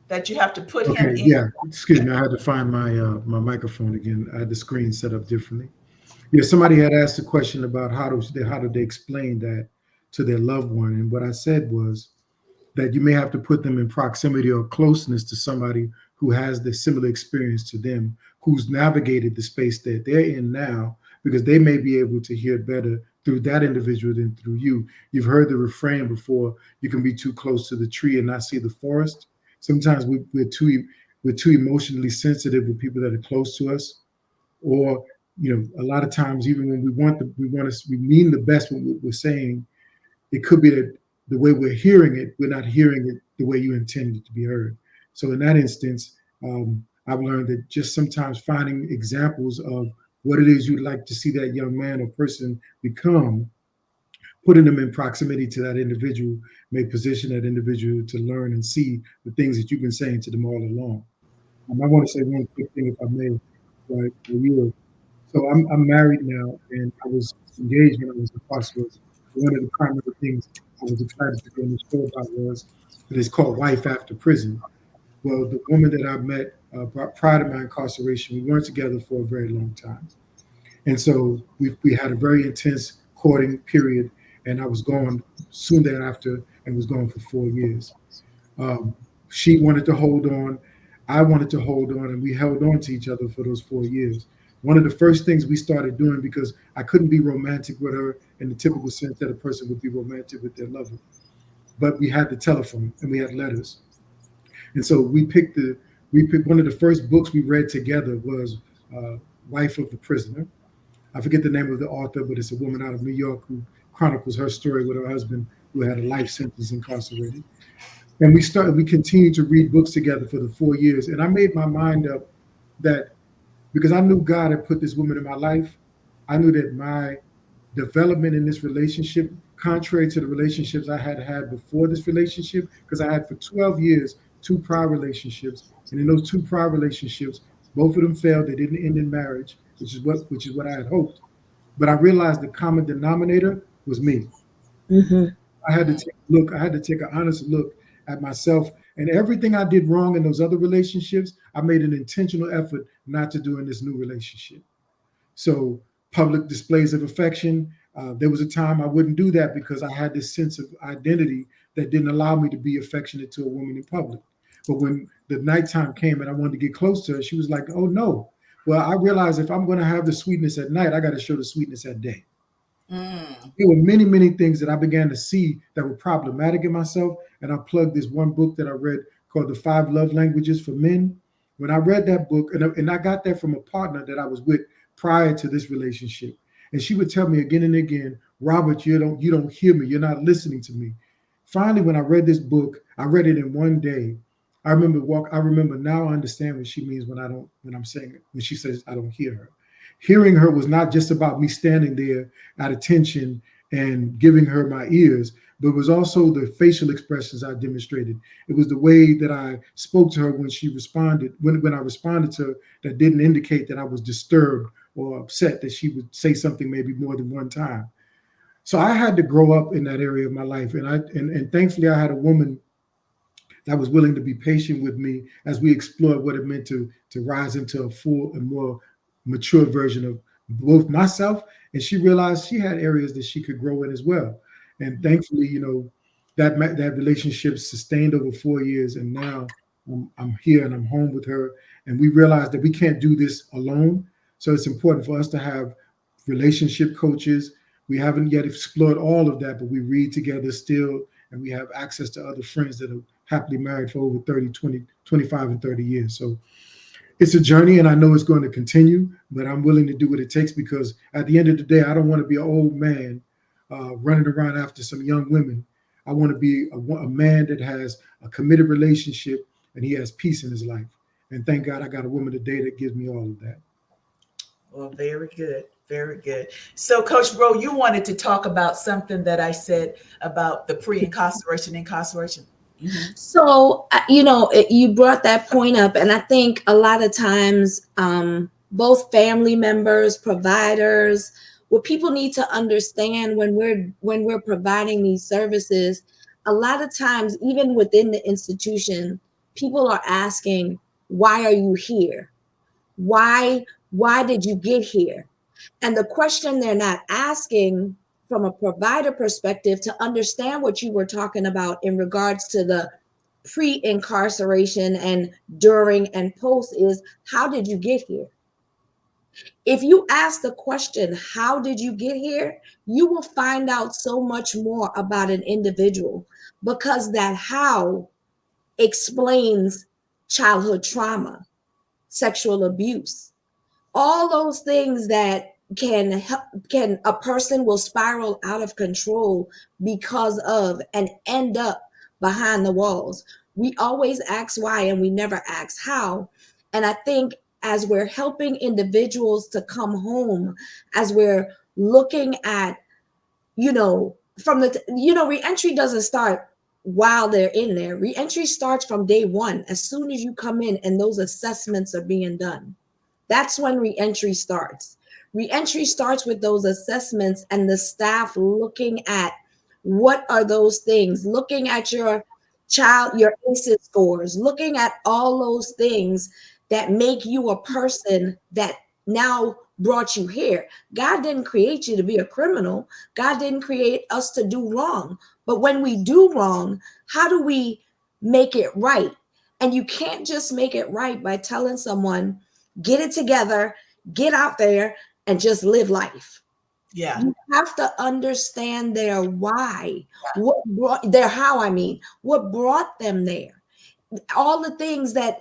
that you have to put him Okay, in. yeah. Excuse me. I had to find my microphone again. I had the screen set up differently. Yeah, somebody had asked a question about how do they explain that to their loved one, and what I said was that you may have to put them in proximity or closeness to somebody who has the similar experience to them, who's navigated the space that they're in now, because they may be able to hear better through that individual than through you. You've heard the refrain before: you can be too close to the tree and not see the forest. Sometimes we're too emotionally sensitive with people that are close to us, or a lot of times, even when we mean the best when we're saying, it could be that the way we're hearing it, we're not hearing it the way you intended it to be heard. So in that instance, I've learned that just sometimes finding examples of what it is you'd like to see that young man or person become, putting them in proximity to that individual may position that individual to learn and see the things that you've been saying to them all along. I want to say one quick thing, if I may, right? So I'm married now, and I was engaged when I was incarcerated. One of the primary things I was excited to go in the show about was that it's called Wife After Prison. Well, the woman that I met prior to my incarceration, we weren't together for a very long time, and so we had a very intense courting period, and I was gone soon thereafter, and was gone for 4 years. Um, she wanted to hold on. I wanted to hold on, and we held on to each other for those 4 years. One of the first things we started doing, because I couldn't be romantic with her in the typical sense that a person would be romantic with their lover, but we had the telephone and we had letters, and so we picked one of the first books we read together was Wife of the Prisoner. I forget the name of the author, but it's a woman out of New York who chronicles her story with her husband who had a life sentence incarcerated. And we continued to read books together for the 4 years. And I made my mind up that because I knew God had put this woman in my life, I knew that my development in this relationship, contrary to the relationships I had had before this relationship, because I had for 12 years two prior relationships. And in those two prior relationships, both of them failed. They didn't end in marriage, which is what I had hoped. But I realized the common denominator was me. Mm-hmm. I had to take an honest look at myself, and everything I did wrong in those other relationships, I made an intentional effort not to do in this new relationship. So public displays of affection, there was a time I wouldn't do that because I had this sense of identity that didn't allow me to be affectionate to a woman in public. But when the nighttime came and I wanted to get close to her, she was like, "Oh no." Well, I realized if I'm going to have the sweetness at night, I got to show the sweetness at day. Mm. There were many, many things that I began to see that were problematic in myself. And I plugged this one book that I read called The Five Love Languages for Men. When I read that book, and I got that from a partner that I was with prior to this relationship. And she would tell me again and again, "Robert, you don't hear me. You're not listening to me." Finally, when I read this book, I read it in one day. I remember now I understand what she means when I'm saying it, when she says I don't hear her. Hearing her was not just about me standing there at attention and giving her my ears, but it was also the facial expressions I demonstrated. It was the way that I spoke to her when she responded, when I responded to her, that didn't indicate that I was disturbed or upset that she would say something maybe more than one time. So I had to grow up in that area of my life, and thankfully I had a woman that was willing to be patient with me as we explored what it meant to rise into a full and more mature version of both myself, and she realized she had areas that she could grow in as well. And thankfully, that relationship sustained over 4 years, and now I'm here and I'm home with her, and we realized that we can't do this alone. So it's important for us to have relationship coaches. We haven't yet explored all of that, but we read together still, and we have access to other friends that are happily married for over 30, 20, 25, and 30 years. So it's a journey, and I know it's going to continue, but I'm willing to do what it takes, because at the end of the day, I don't want to be an old man running around after some young women. I want to be a man that has a committed relationship and he has peace in his life. And thank God I got a woman today that gives me all of that. Well, very good. Very good. So, Coach Rowe, you wanted to talk about something that I said about the pre-incarceration, incarceration. Mhm. So, you brought that point up, and I think a lot of times, both family members, providers, what people need to understand when we're providing these services, a lot of times, even within the institution, people are asking, "Why are you here? Why why did you get here?" And the question they're not asking from a provider perspective to understand what you were talking about in regards to the pre-incarceration and during and post is, how did you get here? If you ask the question, how did you get here? You will find out so much more about an individual, because that how explains childhood trauma, sexual abuse, all those things that can help, can a person will spiral out of control because of and end up behind the walls. We always ask why and we never ask how. And I think as we're helping individuals to come home, as we're looking at, from reentry doesn't start while they're in there. Reentry starts from day one, as soon as you come in and those assessments are being done. That's when reentry starts. Reentry starts with those assessments and the staff looking at what are those things, looking at your child, your ACEs scores, looking at all those things that make you a person that now brought you here. God didn't create you to be a criminal. God didn't create us to do wrong. But when we do wrong, how do we make it right? And you can't just make it right by telling someone, get it together, get out there, and just live life. Yeah. You have to understand their why, what brought their how, what brought them there. All the things that,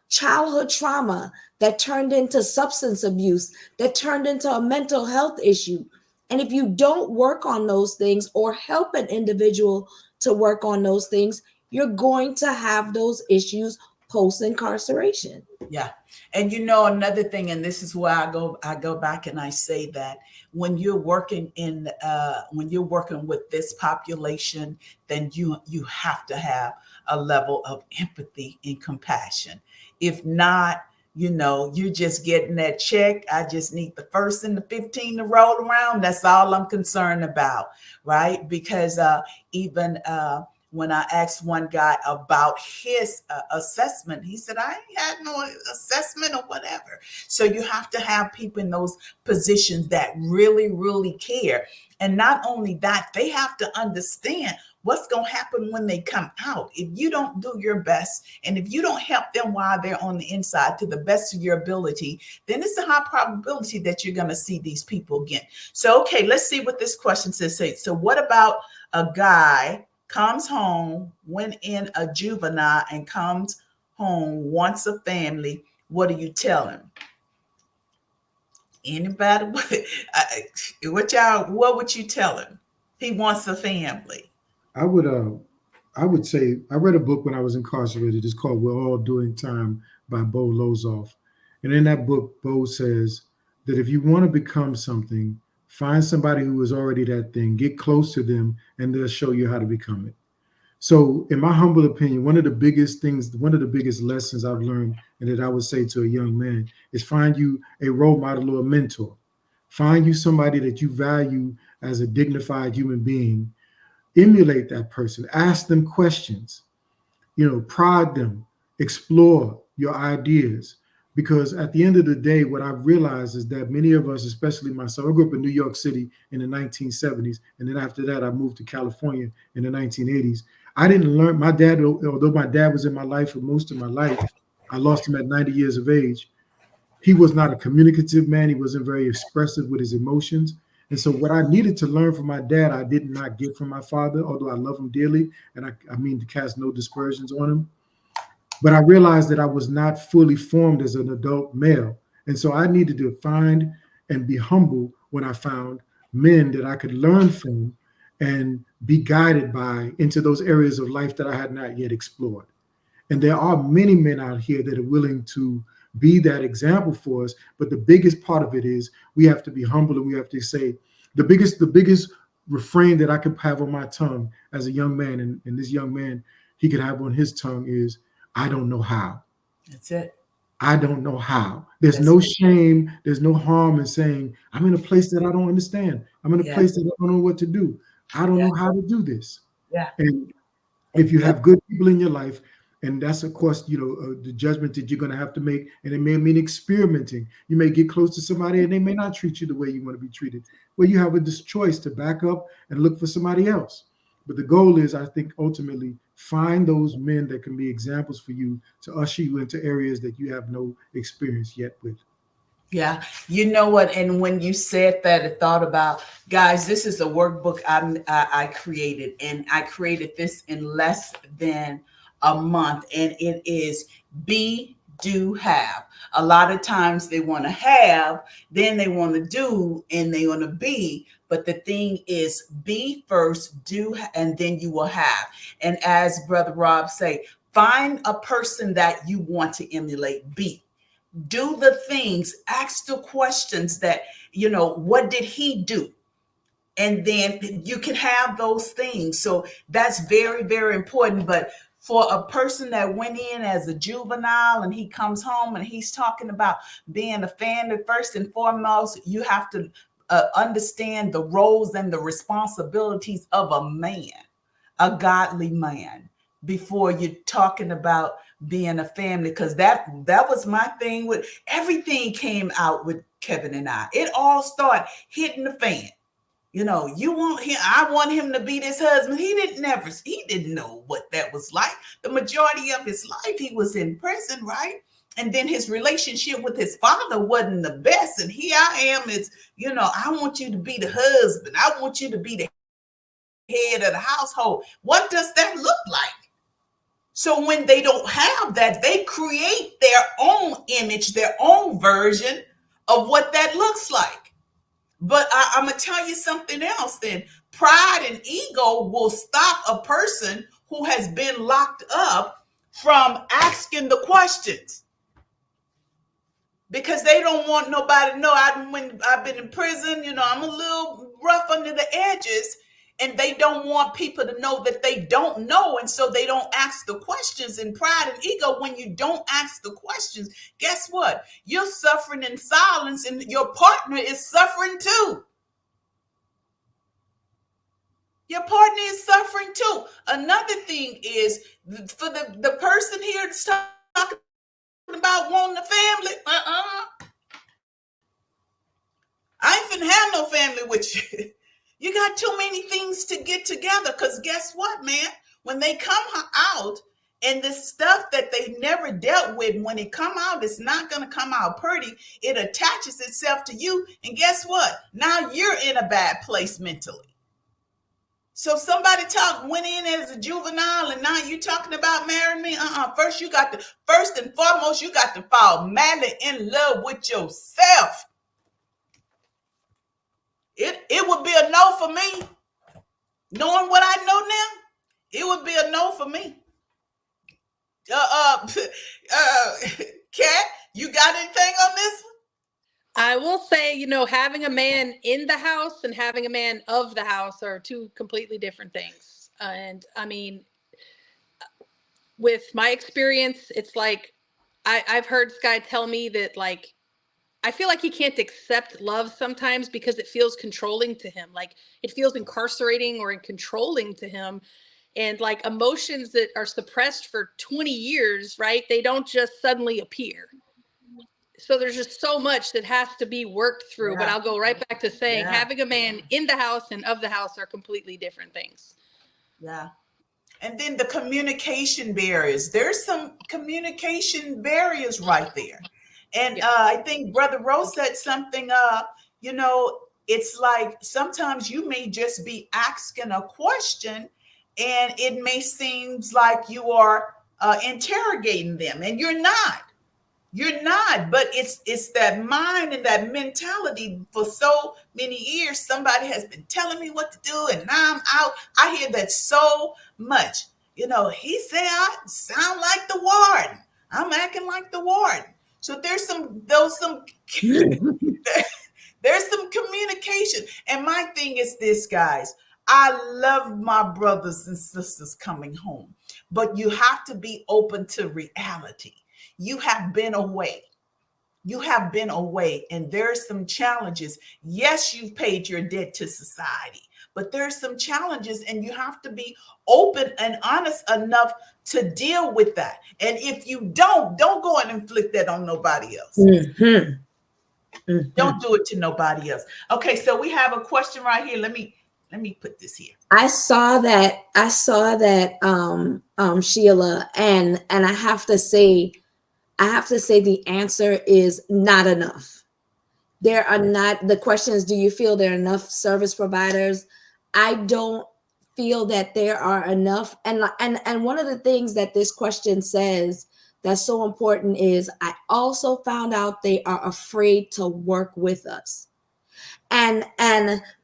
childhood trauma that turned into substance abuse, that turned into a mental health issue. And if you don't work on those things or help an individual to work on those things, you're going to have those issues post incarceration. Yeah. And another thing, and this is where I go back and I say that when you're working with this population, then you have to have a level of empathy and compassion. If not, you're just getting that check. I just need the first and the 15 to roll around. That's all I'm concerned about, right? Because even when I asked one guy about his assessment, he said, I ain't had no assessment or whatever. So you have to have people in those positions that really, really care. And not only that, they have to understand what's going to happen when they come out. If you don't do your best, and if you don't help them while they're on the inside to the best of your ability, then it's a high probability that you're going to see these people again. So, okay, let's see what this question says. So what about a guy comes home, went in a juvenile, and comes home, wants a family? What do you tell him? Anybody? What would you tell him? He wants a family. I would say I read a book when I was incarcerated. It's called "We're All Doing Time" by Bo Lozoff, and in that book, Bo says that if you want to become something, find somebody who is already that thing, get close to them, and they'll show you how to become it. So, in my humble opinion, one of the biggest lessons I've learned, and that I would say to a young man, is find you a role model or a mentor. Find you somebody that you value as a dignified human being. Emulate that person. Ask them questions. Prod them. Explore your ideas. Because at the end of the day, what I've realized is that many of us, especially myself, I grew up in New York City in the 1970s. And then after that, I moved to California in the 1980s. I didn't learn. My dad, although my dad was in my life for most of my life, I lost him at 90 years of age. He was not a communicative man. He wasn't very expressive with his emotions. And so what I needed to learn from my dad, I did not get from my father, although I love him dearly. And I mean to cast no dispersions on him. But I realized that I was not fully formed as an adult male. And so I needed to find and be humble when I found men that I could learn from and be guided by into those areas of life that I had not yet explored. And there are many men out here that are willing to be that example for us. But the biggest part of it is we have to be humble, and we have to say the biggest refrain that I could have on my tongue as a young man, and this young man, he could have on his tongue is, I don't know how. That's it. I don't know how. There's That's no it. shame. There's no harm in saying, I'm in a place that I don't understand. I'm in a Yeah. place that I don't know what to do. I don't Yeah. know how to do this. Yeah. And if you Yeah. have good people in your life, and that's of course, the judgment that you're going to have to make, and it may mean experimenting. You may get close to somebody and they may not treat you the way you want to be treated. Well, you have this choice to back up and look for somebody else. But the goal is, I think, ultimately find those men that can be examples for you to usher you into areas that you have no experience yet with. Yeah, you know what? And when you said that, I thought about, guys, this is a workbook I created, and I created this in less than a month, and it is be, do, have. A lot of times they want to have, then they want to do, and they want to be. But the thing is, be first, do, and then you will have. And as Brother Rob say, find a person that you want to emulate. Be. Do the things, ask the questions that, what did he do? And then you can have those things. So that's very, very important. But for a person that went in as a juvenile and he comes home and he's talking about being a family, first and foremost, you have to understand the roles and the responsibilities of a man, a godly man, before you're talking about being a family. Because that was my thing. With everything came out with Kevin and I. It all started hitting the fan. You want him, I want him to be this husband. He didn't know what that was like. The majority of his life, he was in prison, right? And then his relationship with his father wasn't the best. And here I am, I want you to be the husband. I want you to be the head of the household. What does that look like? So when they don't have that, they create their own image, their own version of what that looks like. But I'm going to tell you something else then. Pride and ego will stop a person who has been locked up from asking the questions, because they don't want nobody to know. When I've been in prison, I'm a little rough under the edges, and they don't want people to know that they don't know. And so they don't ask the questions. And pride and ego, when you don't ask the questions, guess what? You're suffering in silence, and your partner is suffering too. Your partner is suffering too. Another thing is, for the person here that's talking about wanting a family, I ain't finna have no family with you. You got too many things to get together. Because guess what, man? When they come out, and the stuff that they never dealt with, when it come out, it's not going to come out pretty. It attaches itself to you. And guess what? Now you're in a bad place mentally. So somebody went in as a juvenile, and now you talking about marrying me? First and foremost, you got to fall madly in love with yourself. It would be a no for me. Knowing what I know now, it would be a no for me. Kat, you got anything on this one? I will say, having a man in the house and having a man of the house are two completely different things. And I mean, with my experience, it's like, I've heard Sky tell me that, like, I feel like he can't accept love sometimes because it feels controlling to him. Like, it feels incarcerating or controlling to him. And like, emotions that are suppressed for 20 years, right? They don't just suddenly appear. So there's just so much that has to be worked through. Yeah. But I'll go right back to saying, having a man in the house and of the house are completely different things. Yeah. And then the communication barriers. There's some communication barriers right there. And I think Brother Rose said something, it's like sometimes you may just be asking a question, and it may seem like you are interrogating them, and you're not. You're not, but it's that mind and that mentality. For so many years, somebody has been telling me what to do, and now I'm out. I hear that so much. He said I sound like the warden. I'm acting like the warden. So there's some there's some communication. And my thing is this, guys. I love my brothers and sisters coming home, but you have to be open to reality. You have been away. You have been away, and there's some challenges. Yes, you've paid your debt to society, but there's some challenges, and you have to be open and honest enough to deal with that. And if you don't go and inflict that on nobody else. Mm-hmm. Mm-hmm. Don't do it to nobody else. Okay, so we have a question right here. Let me put this here. I saw that Sheila, and I have to say the answer is not enough. There are not, the question is, do you feel there are enough service providers? I don't feel that there are enough. And one of the things that this question says that's so important is, I also found out they are afraid to work with us. And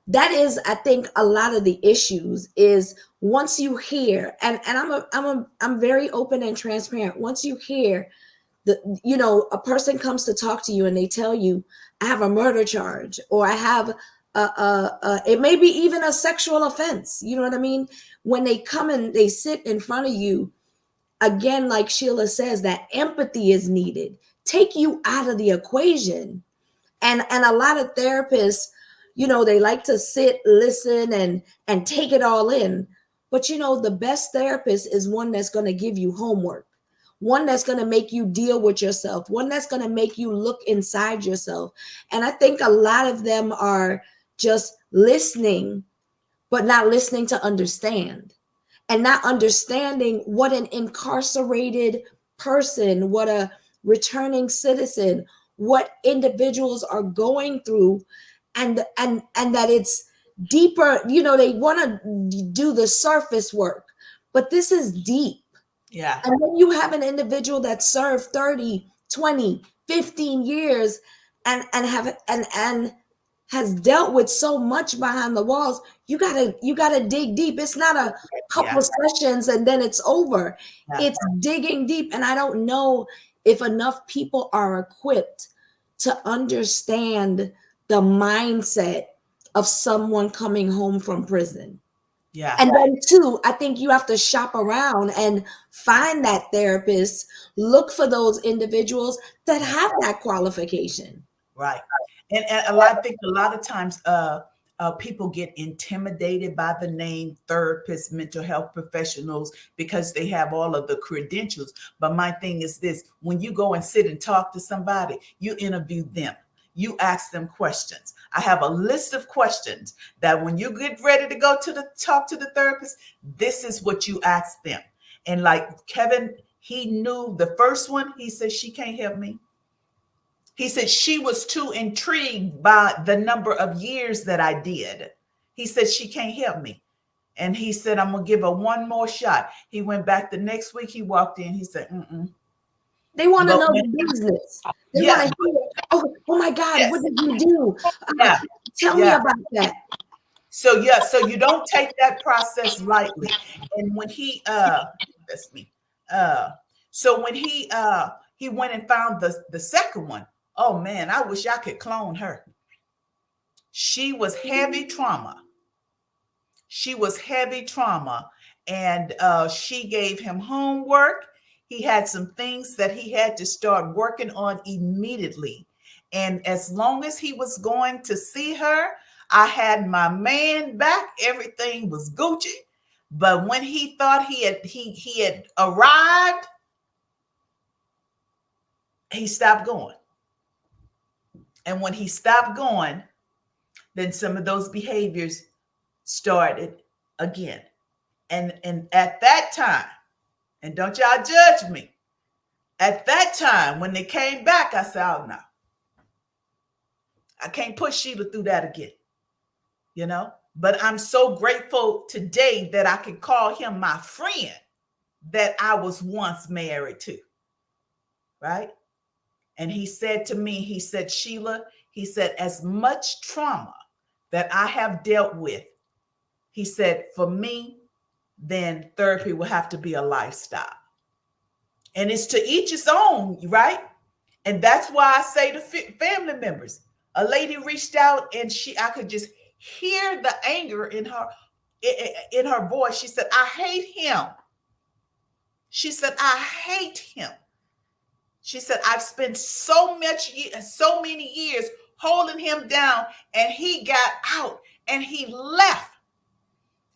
that is, I think, a lot of the issues is, once you hear, and I'm very open and transparent. Once you hear a person comes to talk to you and they tell you, I have a murder charge, or I have it may be even a sexual offense. You know what I mean? When they come and they sit in front of you, again, like Sheila says, that empathy is needed. Take you out of the equation. And a lot of therapists, they like to sit, listen, and take it all in. But the best therapist is one that's going to give you homework, one that's going to make you deal with yourself, one that's going to make you look inside yourself. And I think a lot of them are just listening, but not listening to understand, and not understanding what an incarcerated person, what a returning citizen, what individuals are going through, and that it's deeper. They want to do the surface work, but this is deep. Yeah. And when you have an individual that served 30, 20, 15 years and has dealt with so much behind the walls, you gotta dig deep. It's not a couple of sessions and then it's over. It's digging deep. And I don't know if enough people are equipped to understand the mindset of someone coming home from prison. Yeah. And then too, I think you have to shop around and find that therapist, look for those individuals that have that qualification. Right. And I think a lot of times people get intimidated by the name therapists, mental health professionals, because they have all of the credentials. But my thing is this: when you go and sit and talk to somebody, you interview them. You ask them questions. I have a list of questions that when you get ready to go to talk to the therapist, this is what you ask them. And like Kevin, he knew the first one. He said, she can't help me. He said she was too intrigued by the number of years that I did. He said she can't help me. And he said, I'm going to give her one more shot. He went back the next week. He walked in. He said, They want to know the business. They want to hear, oh my God, what did you do? Tell me about that. So you don't take that process lightly. And when he that's me. So when he went and found the second one, oh man, I wish I could clone her. She was heavy trauma. And she gave him homework. He had some things that he had to start working on immediately. And as long as he was going to see her, I had my man back. Everything was Gucci. But when he thought he had arrived, he stopped going. And when he stopped going, then some of those behaviors started again. And at that time, and don't y'all judge me, at that time, when they came back, I said, oh no, I can't push Sheila through that again, But I'm so grateful today that I can call him my friend that I was once married to, right? And he said to me, he said, Sheila, he said, as much trauma that I have dealt with, he said, for me, then therapy will have to be a lifestyle. And it's to each his own, right? And that's why I say to family members, a lady reached out and I could just hear the anger in her voice. She said, I hate him. She said, I hate him. She said, I've spent so many years holding him down, and he got out and he left.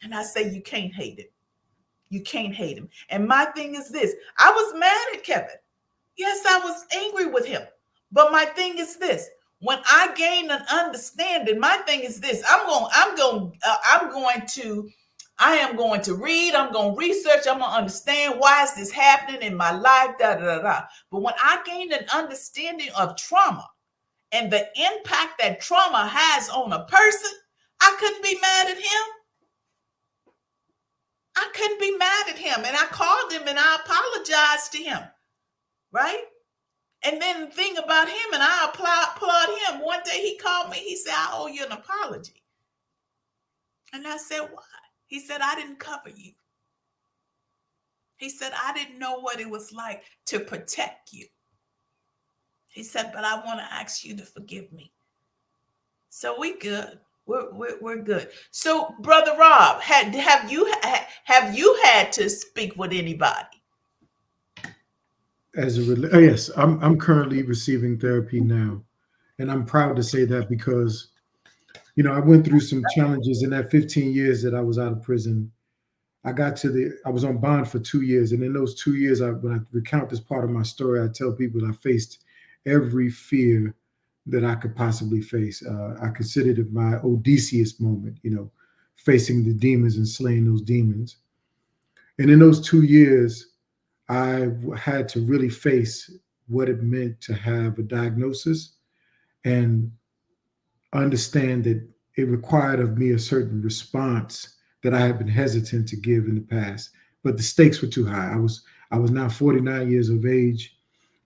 And I say, you can't hate him. You can't hate him. And my thing is this. I was mad at Kevin. Yes, I was angry with him. But my thing is this. When I gain an understanding, my thing is this. I am going to read. I'm going to research. I'm going to understand why is this happening in my life, da, da, da, da. But when I gained an understanding of trauma and the impact that trauma has on a person, I couldn't be mad at him. I couldn't be mad at him. And I called him and I apologized to him. Right? And then the thing about him, and I applaud him. One day he called me. He said, I owe you an apology. And I said, why? He said, I didn't cover you. He said, I didn't know what it was like to protect you. He said, but I want to ask you to forgive me. So we good. We're good. So, Brother Rob, have you had to speak with anybody? Yes, I'm currently receiving therapy now, and I'm proud to say that because, I went through some challenges in that 15 years that I was out of prison. I was on bond for 2 years, and in those 2 years, when I recount this part of my story, I tell people I faced every fear that I could possibly face. I considered it my Odysseus moment, facing the demons and slaying those demons. And in those 2 years, I had to really face what it meant to have a diagnosis and understand that it required of me a certain response that I had been hesitant to give in the past. But the stakes were too high. I was now 49 years of age,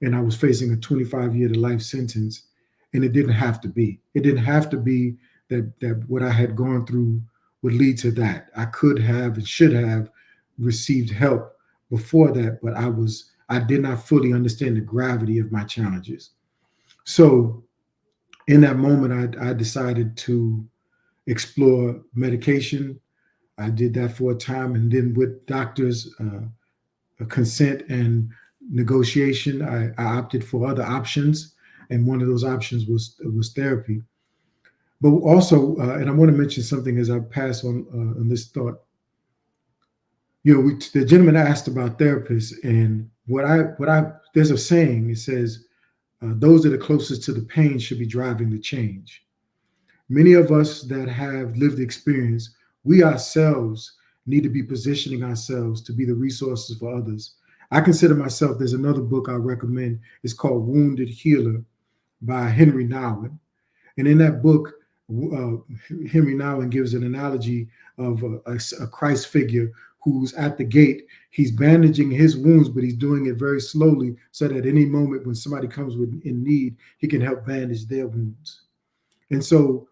and I was facing a 25-year to life sentence. And it didn't have to be. It didn't have to be that what I had gone through would lead to that. I could have and should have received help before that, but I did not fully understand the gravity of my challenges. So in that moment, I decided to explore medication. I did that for a time, and then with doctors' consent and negotiation, I opted for other options. And one of those options was therapy. But also, and I want to mention something as I pass on this thought. The gentleman asked about therapists, and there's a saying. It says, "Those that are closest to the pain should be driving the change." Many of us that have lived experience, we ourselves need to be positioning ourselves to be the resources for others. I consider myself. There's another book I recommend. It's called Wounded Healer by Henry Nouwen. And in that book, Henry Nouwen gives an analogy of a Christ figure who's at the gate. He's bandaging his wounds, but he's doing it very slowly so that at any moment when somebody comes in need, he can help bandage their wounds. And so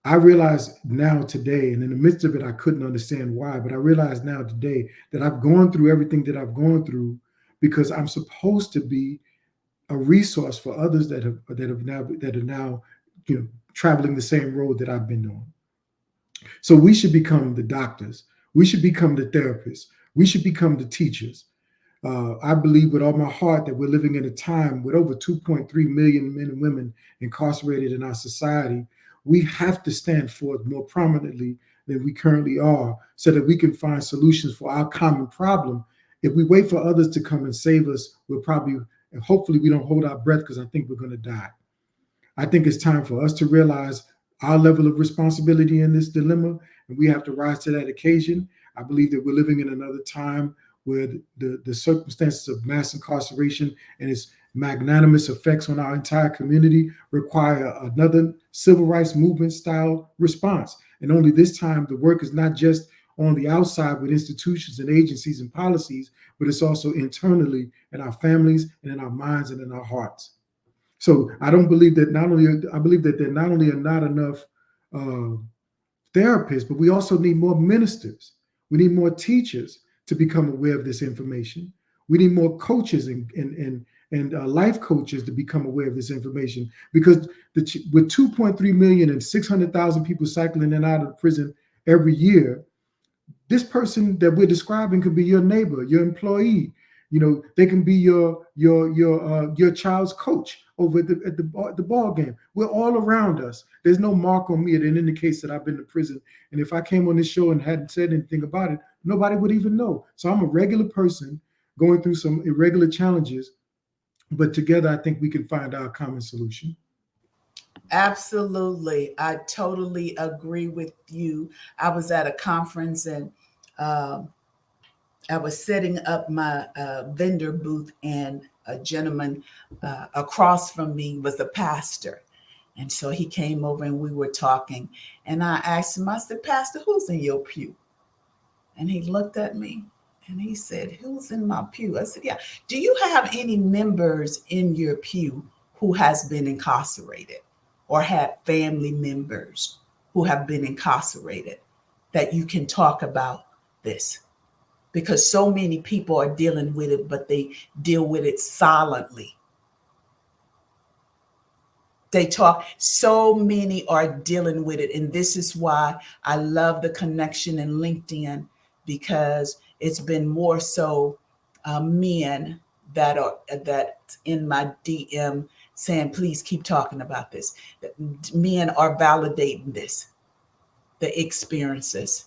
I realize now today, and in the midst of it, I couldn't understand why, but I realize now today that I've gone through everything that I've gone through because I'm supposed to be a resource for others that are now traveling the same road that I've been on. So we should become the doctors. We should become the therapists. We should become the teachers. I believe with all my heart that we're living in a time with over 2.3 million men and women incarcerated in our society. We have to stand forth more prominently than we currently are so that we can find solutions for our common problem. If we wait for others to come and save us, and hopefully we don't hold our breath because I think we're going to die. I think it's time for us to realize our level of responsibility in this dilemma, and we have to rise to that occasion. I believe that we're living in another time where the circumstances of mass incarceration and its magnanimous effects on our entire community require another civil rights movement style response. And only this time, the work is not just on the outside with institutions and agencies and policies, but it's also internally in our families and in our minds and in our hearts. So I believe that there not only are not enough therapists, but we also need more ministers. We need more teachers to become aware of this information. We need more coaches and and life coaches to become aware of this information, because with 2.3 million and 600,000 people cycling in and out of prison every year, this person that we're describing could be your neighbor, your employee. They can be your child's coach over at the ball game. We're all around us. There's no mark on me that indicates that I've been to prison. And if I came on this show and hadn't said anything about it, nobody would even know. So I'm a regular person going through some irregular challenges, but together I think we can find our common solution. Absolutely. I totally agree with you. I was at a conference and I was setting up my vendor booth, and a gentleman across from me was a pastor. And so he came over and we were talking. And I asked him, I said, Pastor, who's in your pew? And he looked at me and he said, who's in my pew? I said, yeah. Do you have any members in your pew who has been incarcerated or have family members who have been incarcerated that you can talk about this? Because so many people are dealing with it, but they deal with it silently. So many are dealing with it. And this is why I love the connection in LinkedIn, because it's been more so men that's in my DM saying, please keep talking about this. Men are validating the experiences.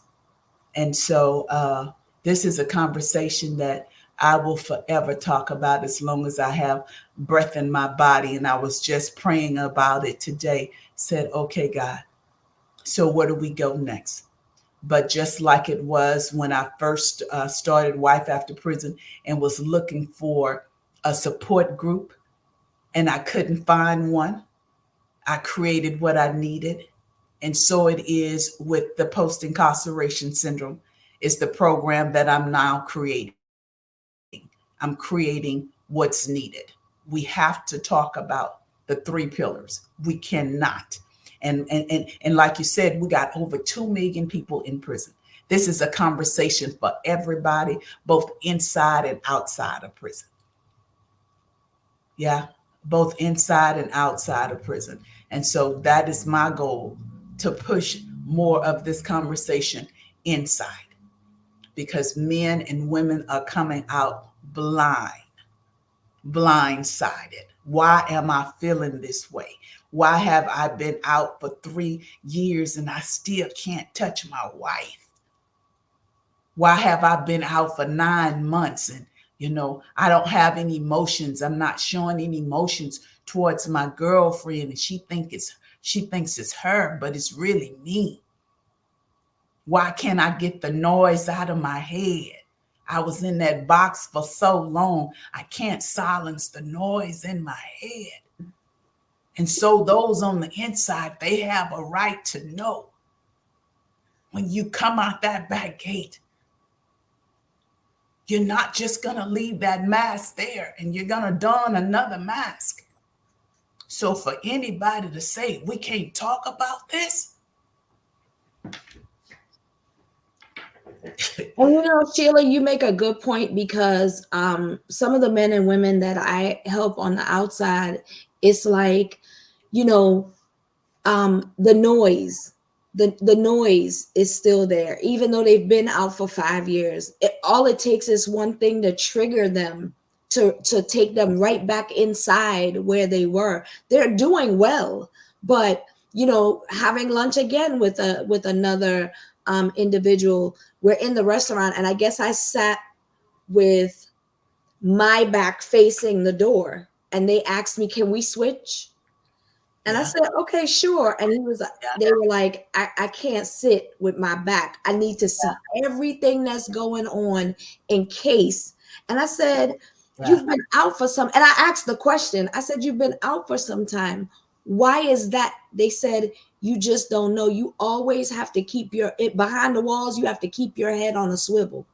And so this is a conversation that I will forever talk about as long as I have breath in my body. And I was just praying about it today, said, okay, God, so where do we go next? But just like it was when I first started Wife After Prison and was looking for a support group and I couldn't find one, I created what I needed. And so it is with the post-incarceration syndrome. It's the program that I'm now creating. I'm creating what's needed. We have to talk about the 3 pillars. We cannot. And like you said, we got over 2 million people in prison. This is a conversation for everybody, both inside and outside of prison. Yeah, both inside and outside of prison. And so that is my goal, to push more of this conversation inside, because men and women are coming out blindsided. Why am I feeling this way? Why have I been out for 3 years and I still can't touch my wife? Why have I been out for 9 months and, I don't have any emotions. I'm not showing any emotions towards my girlfriend, and she thinks it's her, but it's really me. Why can't I get the noise out of my head? I was in that box for so long, I can't silence the noise in my head. And so those on the inside, they have a right to know when you come out that back gate, you're not just going to leave that mask there and you're going to don another mask. So for anybody to say, we can't talk about this. And Sheila, you make a good point, because some of the men and women that I help on the outside, it's like, the noise. The noise is still there, even though they've been out for 5 years. All it takes is one thing to trigger them, to take them right back inside where they were. They're doing well, but having lunch again with another individual. We're in the restaurant, and I guess I sat with my back facing the door, and they asked me, "Can we switch?" And I said, okay, sure. And they were like, I can't sit with my back. I need to see everything that's going on in case. And I said, you've been out for some, and I asked the question, I said, you've been out for some time. Why is that? They said, you just don't know. You always have to keep behind the walls. You have to keep your head on a swivel.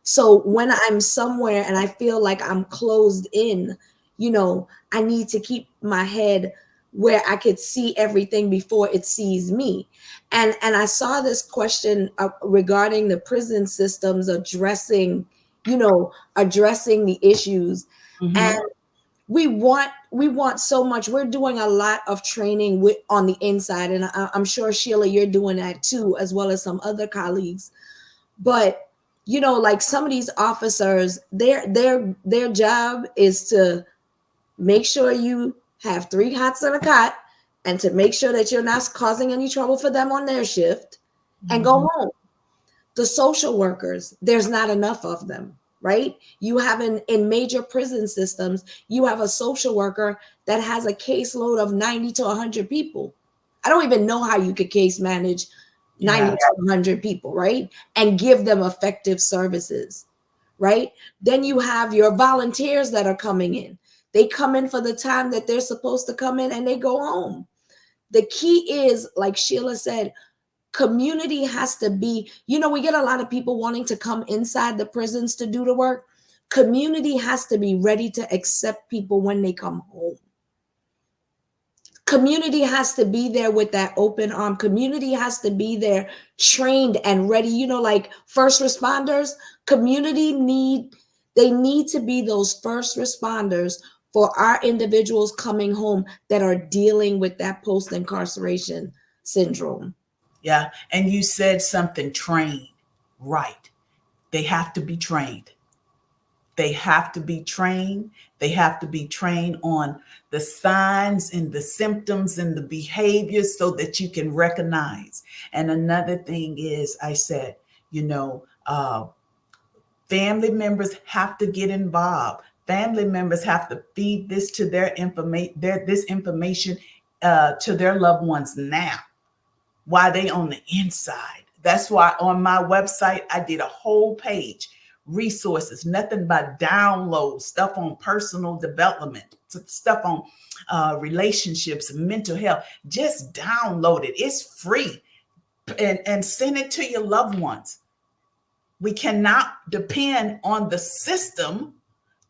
So when I'm somewhere and I feel like I'm closed in, I need to keep my head where I could see everything before it sees me. And I saw this question regarding the prison systems addressing the issues. Mm-hmm. And we want so much. We're doing a lot of training on the inside, and I'm sure, Sheila, you're doing that too, as well as some other colleagues. But like some of these officers, their job is to make sure you have 3 hots and a cot, and to make sure that you're not causing any trouble for them on their shift, and go home. The social workers, there's not enough of them, right? You have in major prison systems, you have a social worker that has a caseload of 90 to 100 people. I don't even know how you could case manage 90 to 100 people, right? And give them effective services, right? Then you have your volunteers that are coming in. They come in for the time that they're supposed to come in, and they go home. The key is, like Sheila said, community has to be, we get a lot of people wanting to come inside the prisons to do the work. Community has to be ready to accept people when they come home. Community has to be there with that open arm. Community has to be there trained and ready. Like first responders, they need to be those first responders for our individuals coming home that are dealing with that post-incarceration syndrome. Yeah. And you said something, trained, right? They have to be trained. They have to be trained. They have to be trained on the signs and the symptoms and the behaviors so that you can recognize. And another thing is, I said, family members have to get involved. Family members have to feed this to their information to their loved ones now, while they on the inside. That's why on my website, I did a whole page, resources, nothing but download stuff on personal development, stuff on relationships, mental health. Just download it. It's free, and send it to your loved ones. We cannot depend on the system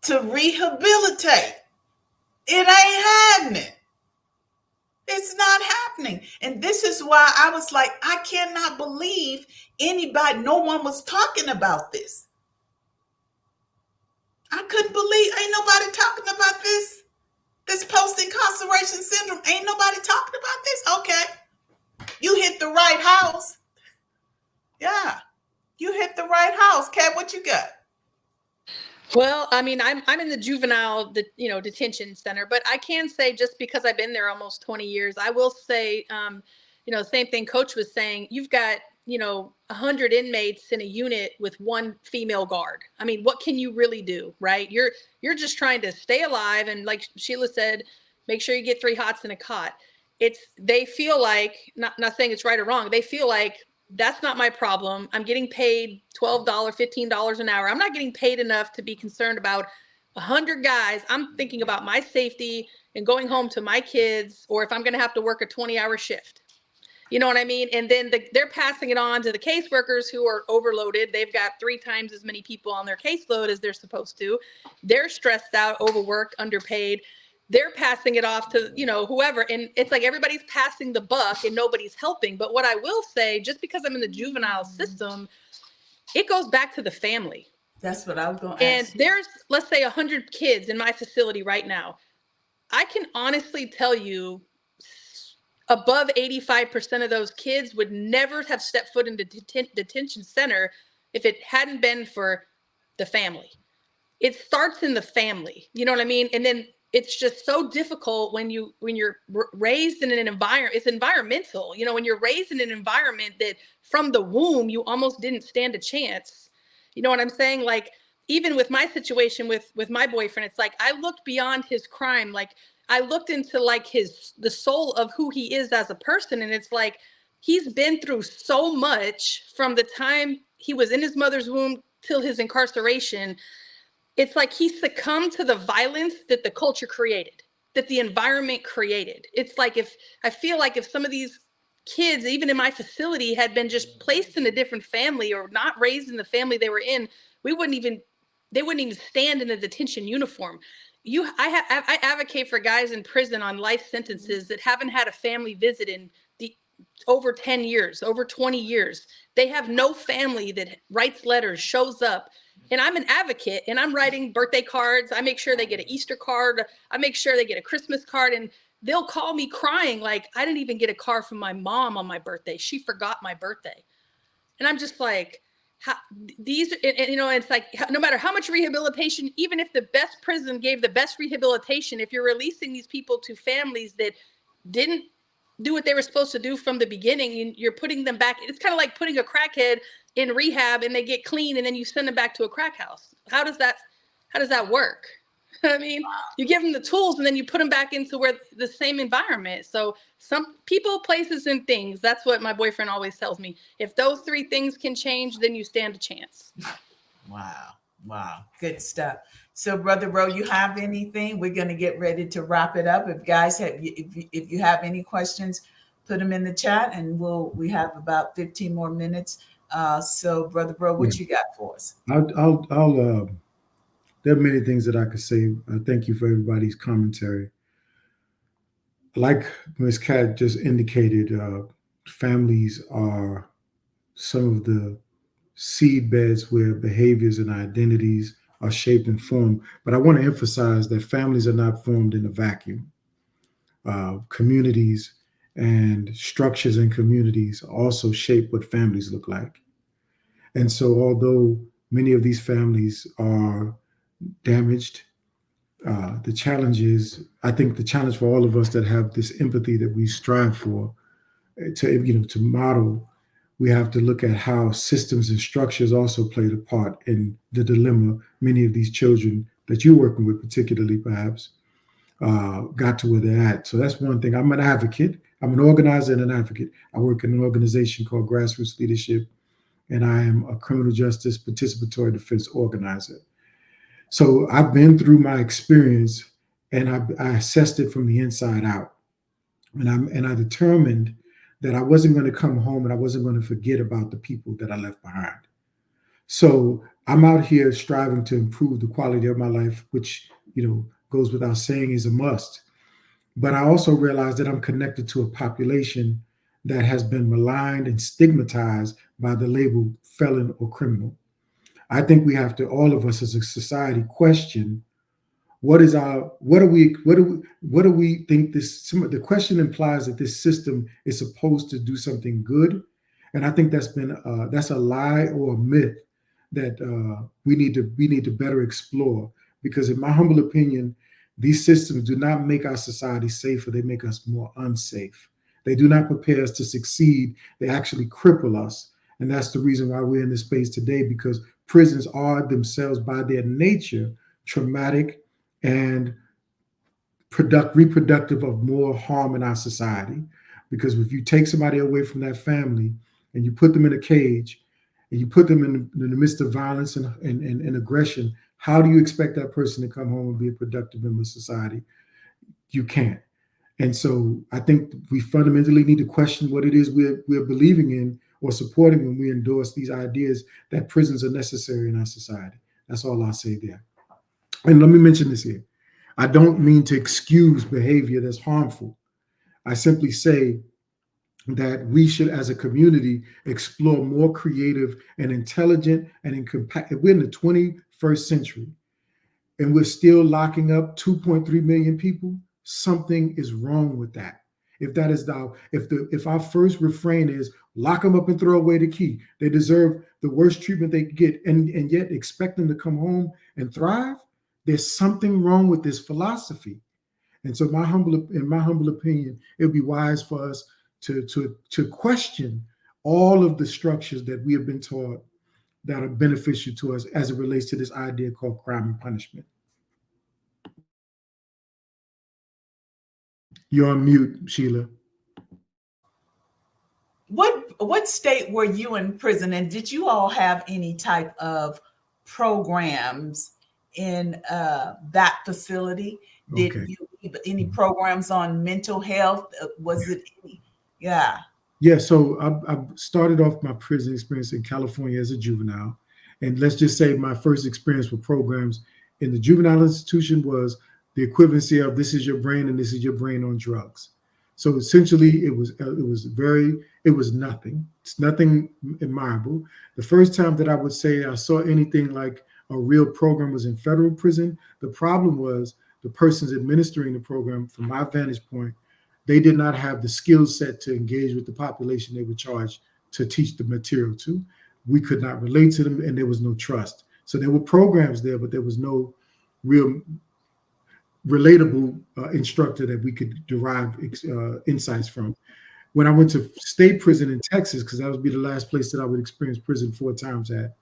to rehabilitate. It ain't happening. It's not happening. And this is why I was like, I cannot believe no one was talking about this. I couldn't believe, ain't nobody talking about this post-incarceration syndrome. Ain't nobody talking about this. Okay. You hit the right house. Yeah. You hit the right house. Kat, what you got? Well, I mean, I'm in the juvenile, detention center, but I can say, just because I've been there almost 20 years, I will say, same thing Coach was saying. You've got 100 inmates in a unit with 1 female guard. I mean, what can you really do, right? You're just trying to stay alive, and like Sheila said, make sure you get 3 hots and a cot. They feel like, not saying it's right or wrong, they feel like, that's not my problem. I'm getting paid $12, $15 an hour. I'm not getting paid enough to be concerned about 100 guys. I'm thinking about my safety and going home to my kids, or if I'm going to have to work a 20-hour shift. You know what I mean? And then they're passing it on to the caseworkers who are overloaded. They've got 3 times as many people on their caseload as they're supposed to. They're stressed out, overworked, underpaid. They're passing it off to, whoever. And it's like everybody's passing the buck and nobody's helping. But what I will say, just because I'm in the juvenile system, it goes back to the family. That's what I was going to ask. And there's, let's say, 100 kids in my facility right now. I can honestly tell you, above 85% of those kids would never have stepped foot in the detention center if it hadn't been for the family. It starts in the family. You know what I mean? And then it's just so difficult when you're raised in an environment. It's environmental. When you're raised in an environment that from the womb you almost didn't stand a chance. You know what I'm saying? Like, even with my situation with my boyfriend, it's like I looked beyond his crime. Like, I looked into like the soul of who he is as a person, and it's like he's been through so much from the time he was in his mother's womb till his incarceration. It's like he succumbed to the violence that the culture created, that the environment created. It's like I feel like if some of these kids, even in my facility, had been just placed in a different family or not raised in the family they were in, they wouldn't even stand in a detention uniform. I advocate for guys in prison on life sentences that haven't had a family visit in over 10 years, over 20 years. They have no family that writes letters, shows up. And I'm an advocate, and I'm writing birthday cards. I make sure they get an Easter card. I make sure they get a Christmas card. And they'll call me crying, like, I didn't even get a card from my mom on my birthday. She forgot my birthday. And I'm just like, these, and, you know, it's like, no matter how much rehabilitation, even if the best prison gave the best rehabilitation, if you're releasing these people to families that didn't do what they were supposed to do from the beginning, you're putting them back. It's kind of like putting a crackhead in rehab and they get clean and then you send them back to a crack house. How does that work? I mean, you give them the tools and then you put them back into where the same environment. So some people, places, and things, that's what my boyfriend always tells me. If those three things can change, then you stand a chance. Wow. Wow. Good stuff. So Brother Rowe, you have anything? We're going to get ready to wrap it up. If guys have, if you have any questions, put them in the chat and we have about 15 more minutes. So Brother Rowe, what you got for us? There are many things that I could say. Thank you for everybody's commentary. Like Ms. Cat just indicated, families are some of the seed beds where behaviors and identities are shaped and formed. But I want to emphasize that families are not formed in a vacuum. Communities and structures in communities also shape what families look like. And so although many of these families are damaged, the challenge is, I think the challenge for all of us that have this empathy that we strive for to model, we have to look at how systems and structures also played a part in the dilemma many of these children that you're working with, particularly perhaps, got to where they're at. So that's one thing. I'm an advocate. I'm an organizer and an advocate. I work in an organization called Grassroots Leadership, and I am a criminal justice participatory defense organizer. So I've been through my experience and I assessed it from the inside out. And I determined that I wasn't going to come home and I wasn't going to forget about the people that I left behind. So I'm out here striving to improve the quality of my life, which, goes without saying is a must. But I also realized that I'm connected to a population that has been maligned and stigmatized by the label felon or criminal. I think we have to, all of us as a society, question what do we think the question implies that this system is supposed to do something good. And I think that's a lie or a myth that we need to better explore, because in my humble opinion, these systems do not make our society safer. They make us more unsafe. They do not prepare us to succeed. They actually cripple us. And that's the reason why we're in this space today, because prisons are themselves by their nature traumatic and reproductive of more harm in our society. Because if you take somebody away from that family and you put them in a cage and you put them in the midst of violence and aggression, how do you expect that person to come home and be a productive member of society? You can't. And so I think we fundamentally need to question what it is we're believing in or supporting when we endorse these ideas that prisons are necessary in our society. That's all I'll say there. And let me mention this here. I don't mean to excuse behavior that's harmful. I simply say that we should, as a community, explore more creative and intelligent and we're in the 21st century and we're still locking up 2.3 million people. Something is wrong with that. If our first refrain is lock them up and throw away the key, they deserve the worst treatment they could get, and yet expect them to come home and thrive, there's something wrong with this philosophy. And so in my humble opinion, it would be wise for us to question all of the structures that we have been taught that are beneficial to us as it relates to this idea called crime and punishment. You're on mute, Sheila. What state were you in prison, and did you all have any type of programs in that facility? Did you any programs on mental health? Was it any? Yeah. Yeah. So I started off my prison experience in California as a juvenile, and let's just say my first experience with programs in the juvenile institution was the equivalency of this is your brain and this is your brain on drugs. So essentially, it was nothing. It's nothing admirable. The first time that I would say I saw anything like a real program was in federal prison. The problem was the persons administering the program, from my vantage point, they did not have the skill set to engage with the population they were charged to teach the material to. We could not relate to them, and there was no trust. So there were programs there, but there was no real relatable instructor that we could derive insights from. When I went to state prison in Texas, because that would be the last place that I would experience prison 4 times at,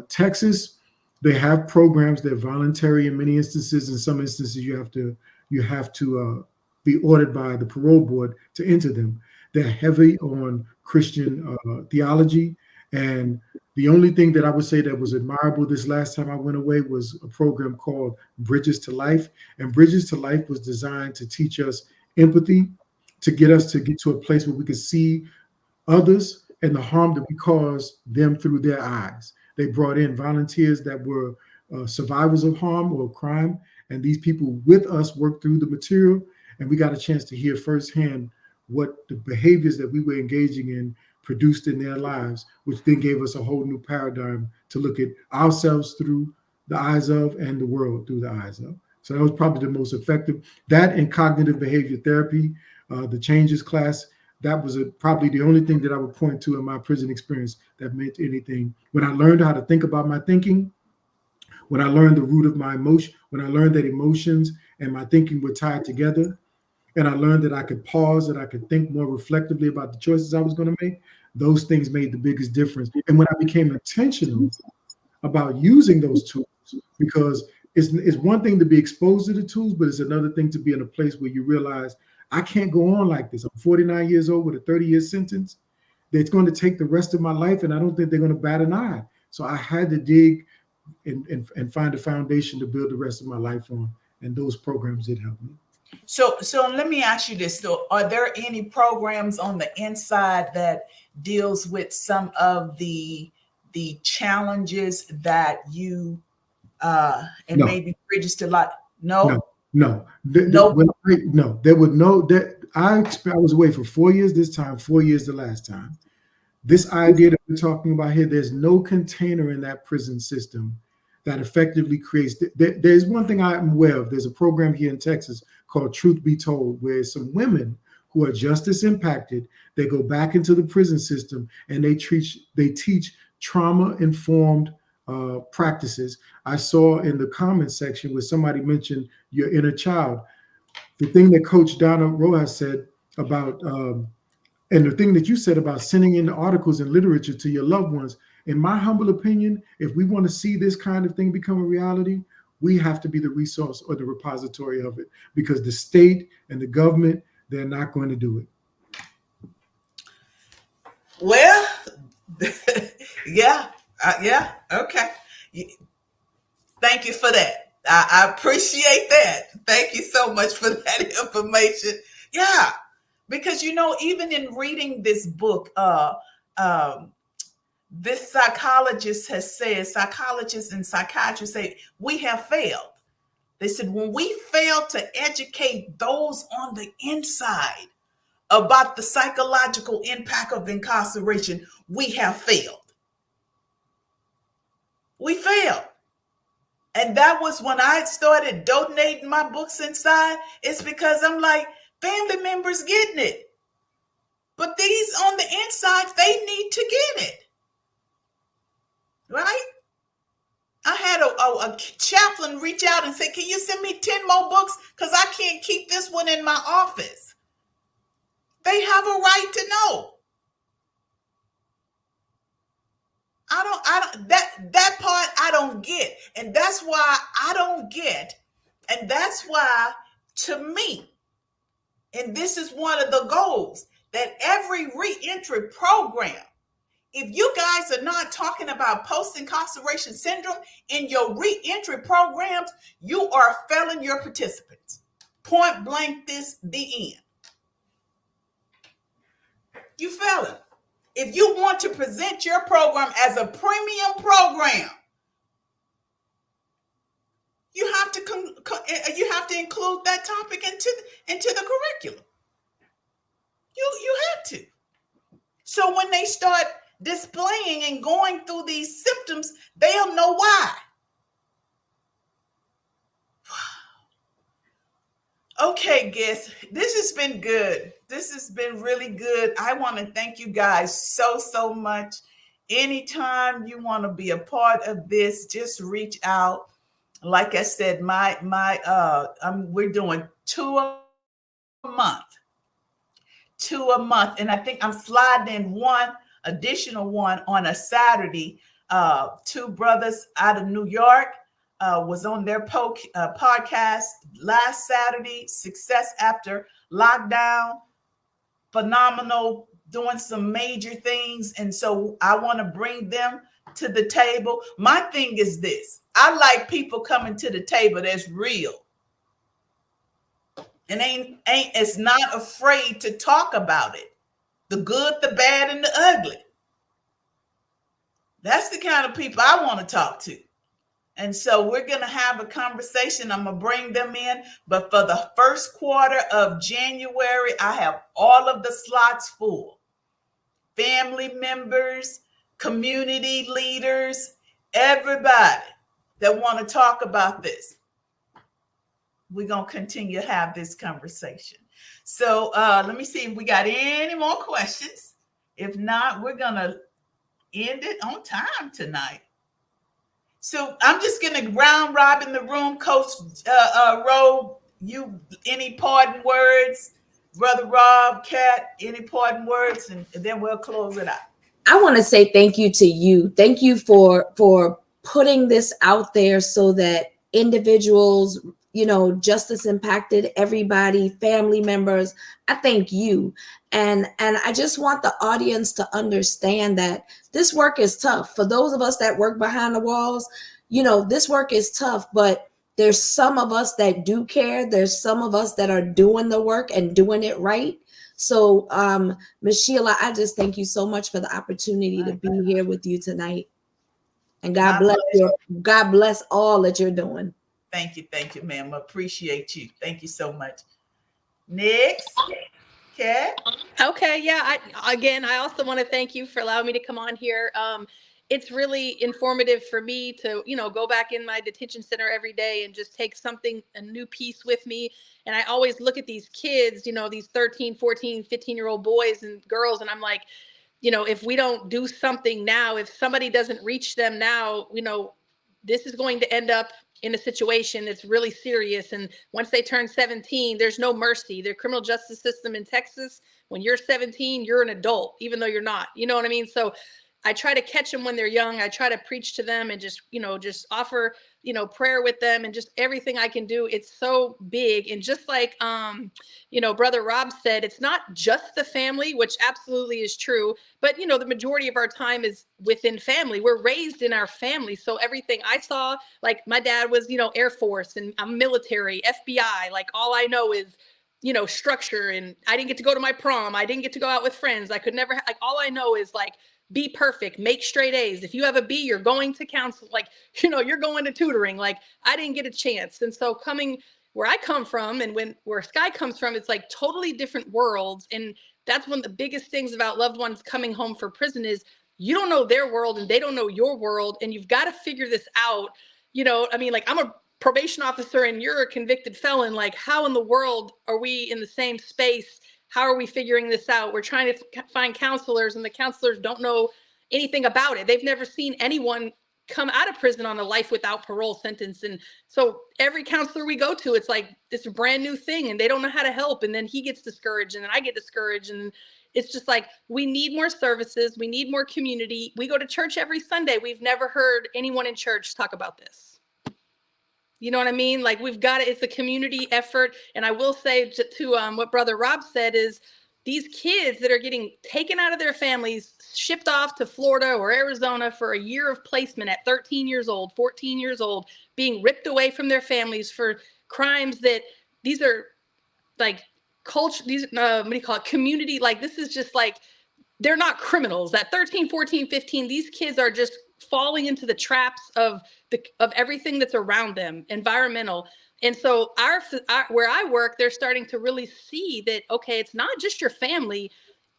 Texas, they have programs. They're voluntary in many instances. In some instances, you have to be ordered by the parole board to enter them. They're heavy on Christian theology, and the only thing that I would say that was admirable this last time I went away was a program called Bridges to Life. And Bridges to Life was designed to teach us empathy, to get us to get to a place where we could see others and the harm that we cause them through their eyes. They brought in volunteers that were survivors of harm or crime, and these people with us worked through the material, and we got a chance to hear firsthand what the behaviors that we were engaging in produced in their lives, which then gave us a whole new paradigm to look at ourselves through the eyes of and the world through the eyes of. So that was probably the most effective. That and cognitive behavior therapy, the changes class, that was probably the only thing that I would point to in my prison experience that meant anything. When I learned how to think about my thinking, when I learned the root of my emotion, when I learned that emotions and my thinking were tied together, and I learned that I could pause, that I could think more reflectively about the choices I was going to make, those things made the biggest difference. And when I became intentional about using those tools, because it's one thing to be exposed to the tools, but it's another thing to be in a place where you realize, I can't go on like this. I'm 49 years old with a 30-year sentence. It's going to take the rest of my life, and I don't think they're going to bat an eye. So I had to dig and find a foundation to build the rest of my life on, and those programs did help me. So let me ask you this. So are there any programs on the inside that deals with some of the challenges that you and No. maybe bridges to life? No. No. No. There would no that I was away for 4 years this time, 4 years the last time. This idea that we're talking about here, there's no container in that prison system that effectively creates. There's one thing I'm aware of. There's a program here in Texas called Truth Be Told, where some women who are justice impacted, they go back into the prison system and they teach trauma-informed practices. I saw in the comments section where somebody mentioned your inner child. The thing that Coach Donna Rojas said about, and the thing that you said about sending in the articles and literature to your loved ones, in my humble opinion, if we want to see this kind of thing become a reality, we have to be the resource or the repository of it, because the state and the government, they're not going to do it. Well, yeah, okay. Thank you for that. I appreciate that. Thank you so much for that information. Yeah, because even in reading this book, this psychologist has said, psychologists and psychiatrists say, we have failed. They said, when we fail to educate those on the inside about the psychological impact of incarceration, we have failed. We failed. And that was when I started donating my books inside. It's because I'm like, family members getting it. But these on the inside, they need to get it. Right? I had a chaplain reach out and say, can you send me 10 more books? Because I can't keep this one in my office. They have a right to know. That part I don't get. And that's why I don't get. And that's why, to me, and this is one of the goals, that every reentry program, if you guys are not talking about post-incarceration syndrome in your reentry programs, you are failing your participants. Point blank, the end. You failing. If you want to present your program as a premium program, you have to include that topic into the curriculum. You have to. So when they start displaying and going through these symptoms, they'll know why. Okay, guys, this has been good. This has been really good. I want to thank you guys so much. Anytime you want to be a part of this, just reach out. Like I said, we're doing two a month, and I think I'm sliding in one additional one on a Saturday. Two brothers out of New York was on their podcast last Saturday. Success after lockdown, phenomenal, doing some major things, and so I want to bring them to the table. My thing is this: I like people coming to the table that's real and ain't it's not afraid to talk about it, the good, the bad, and the ugly. That's the kind of people I want to talk to. And so we're going to have a conversation. I'm going to bring them in. But for the first quarter of January, I have all of the slots full. Family members, community leaders, everybody that want to talk about this. We're going to continue to have this conversation. So let me see if we got any more questions. If not, we're going to end it on time tonight. So I'm just going to round robin the room. Coach Rowe, you any parting words? Brother Rob, Kat, any parting words? And then we'll close it out. I want to say thank you to you. Thank you for putting this out there so that individuals, justice impacted, everybody, family members. I thank you. And I just want the audience to understand that this work is tough. For those of us that work behind the walls, this work is tough, but there's some of us that do care. There's some of us that are doing the work and doing it right. So, Ms. Sheila, I just thank you so much for the opportunity to be here with you tonight. And God bless all that you're doing. Thank you, ma'am. Appreciate you. Thank you so much. Next, Kat. Okay, yeah. I also want to thank you for allowing me to come on here. It's really informative for me to, go back in my detention center every day and just take a new piece with me. And I always look at these kids, these 13, 14, 15-year-old boys and girls, and I'm like, if we don't do something now, if somebody doesn't reach them now, this is going to end up in a situation that's really serious. And once they turn 17, there's no mercy. The criminal justice system in Texas, when you're 17, you're an adult, even though you're not. You know what I mean? So I try to catch them when they're young. I try to preach to them and just offer, prayer with them and just everything I can do. It's so big. And just like, Brother Rob said, it's not just the family, which absolutely is true. But, the majority of our time is within family. We're raised in our family. So everything I saw, like my dad was, Air Force, and I'm military, FBI, like all I know is, structure. And I didn't get to go to my prom. I didn't get to go out with friends. I could never, all I know is like, be perfect, make straight A's. If you have a B, you're going to counsel, you're going to tutoring. Like I didn't get a chance. And so coming where I come from and where Sky comes from, it's like totally different worlds. And that's one of the biggest things about loved ones coming home for prison is you don't know their world and they don't know your world. And you've got to figure this out. I'm a probation officer and you're a convicted felon. Like how in the world are we in the same space? How are we figuring this out? We're trying to find counselors and the counselors don't know anything about it. They've never seen anyone come out of prison on a life without parole sentence. And so every counselor we go to, it's like this brand new thing and they don't know how to help. And then he gets discouraged and then I get discouraged. And it's just like, we need more services. We need more community. We go to church every Sunday. We've never heard anyone in church talk about this. You know what I mean? Like we've got it. It's a community effort. And I will say to what Brother Rob said is these kids that are getting taken out of their families, shipped off to Florida or Arizona for a year of placement at 13 years old, 14 years old, being ripped away from their families for crimes that these are like culture, these, what do you call it? Community. Like this is just like, they're not criminals. At 13, 14, 15, these kids are just falling into the traps of everything that's around them, environmental. And so where I work, they're starting to really see that, okay, it's not just your family.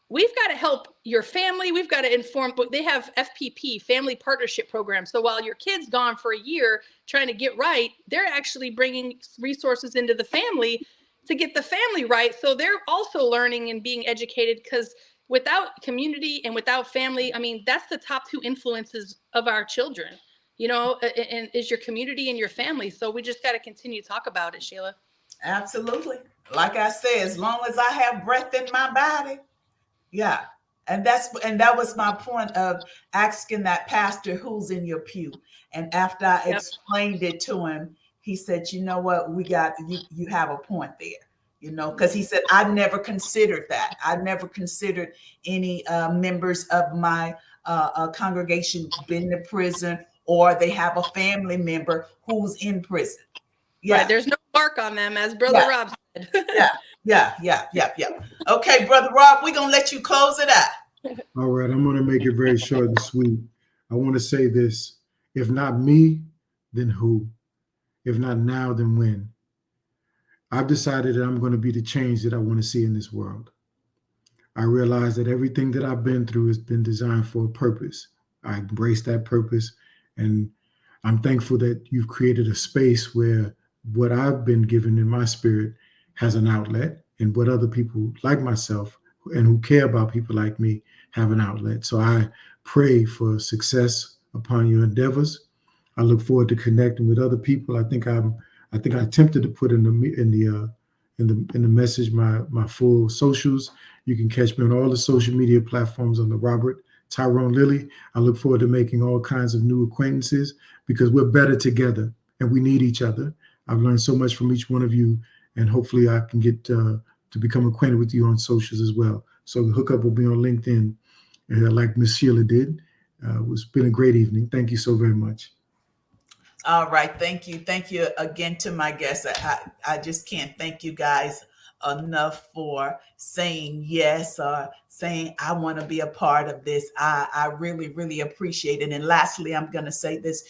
We've got to help your family. We've got to inform, but they have FPP, family partnership program. So while your kid's gone for a year trying to get right, they're actually bringing resources into the family to get the family right. So they're also learning and being educated, because without community and without family, I mean, that's the top two influences of our children, and is your community and your family. So we just got to continue to talk about it, Shayla. Absolutely. Like I said, as long as I have breath in my body, yeah. And that was my point of asking that pastor who's in your pew. And after I Yep. explained it to him, he said, you know what, we got you have a point there, because he said, I never considered that. I never considered any members of my congregation been to prison, or they have a family member who's in prison. Yeah. Right. There's no mark on them, as Brother Rob said. Yeah. Okay, Brother Rob, we're going to let you close it out. All right, I'm going to make it very short and sweet. I want to say this. If not me, then who? If not now, then when? I've decided that I'm going to be the change that I want to see in this world. I realize that everything that I've been through has been designed for a purpose. I embrace that purpose, and I'm thankful that you've created a space where what I've been given in my spirit has an outlet, and what other people like myself and who care about people like me have an outlet. So I pray for success upon your endeavors. I look forward to connecting with other people. I think I attempted to put in the message my full socials. You can catch me on all the social media platforms under Robert Tyrone Lilly. I look forward to making all kinds of new acquaintances, because we're better together and we need each other. I've learned so much from each one of you, and hopefully I can get to become acquainted with you on socials as well. So the hookup will be on LinkedIn, like Miss Sheila did. It's been a great evening. Thank you so very much. All right. Thank you. Thank you again to my guests. I just can't thank you guys enough for saying yes, or saying I want to be a part of this. I really, really appreciate it. And lastly, I'm going to say this,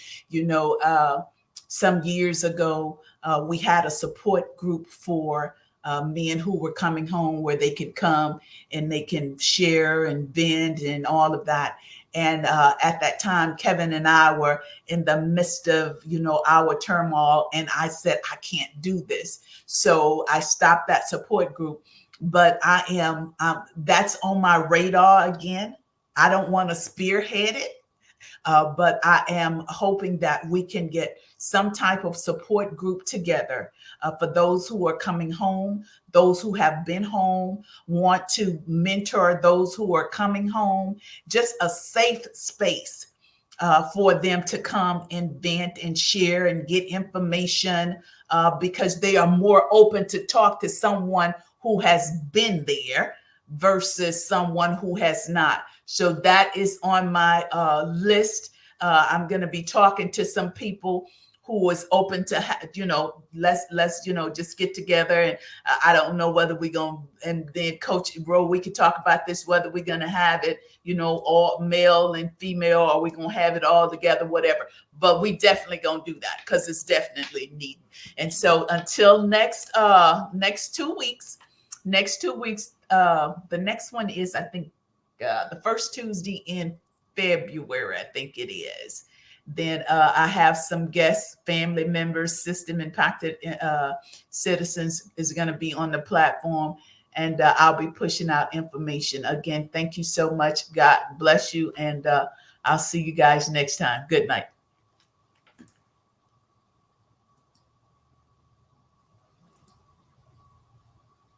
some years ago, we had a support group for men who were coming home, where they could come and they can share and vent and all of that. And at that time, Kevin and I were in the midst of, our turmoil. And I said, I can't do this. So I stopped that support group. But that's on my radar again. I don't want to spearhead it. But I am hoping that we can get some type of support group together for those who are coming home, those who have been home, want to mentor those who are coming home, just a safe space for them to come and vent and share and get information, because they are more open to talk to someone who has been there versus someone who has not. So that is on my list. I'm going to be talking to some people who was open to, let's just get together. And I don't know whether we're going to, and then Coach Rowe, we could talk about this, whether we're going to have it, all male and female, or we're going to have it all together, whatever. But we definitely going to do that, because it's definitely needed. And so until next 2 weeks, the next one is, I think, the first Tuesday in February, I think it is. Then I have some guests, family members, system impacted citizens is going to be on the platform, and I'll be pushing out information. Again, thank you so much. God bless you, and I'll see you guys next time. Good night.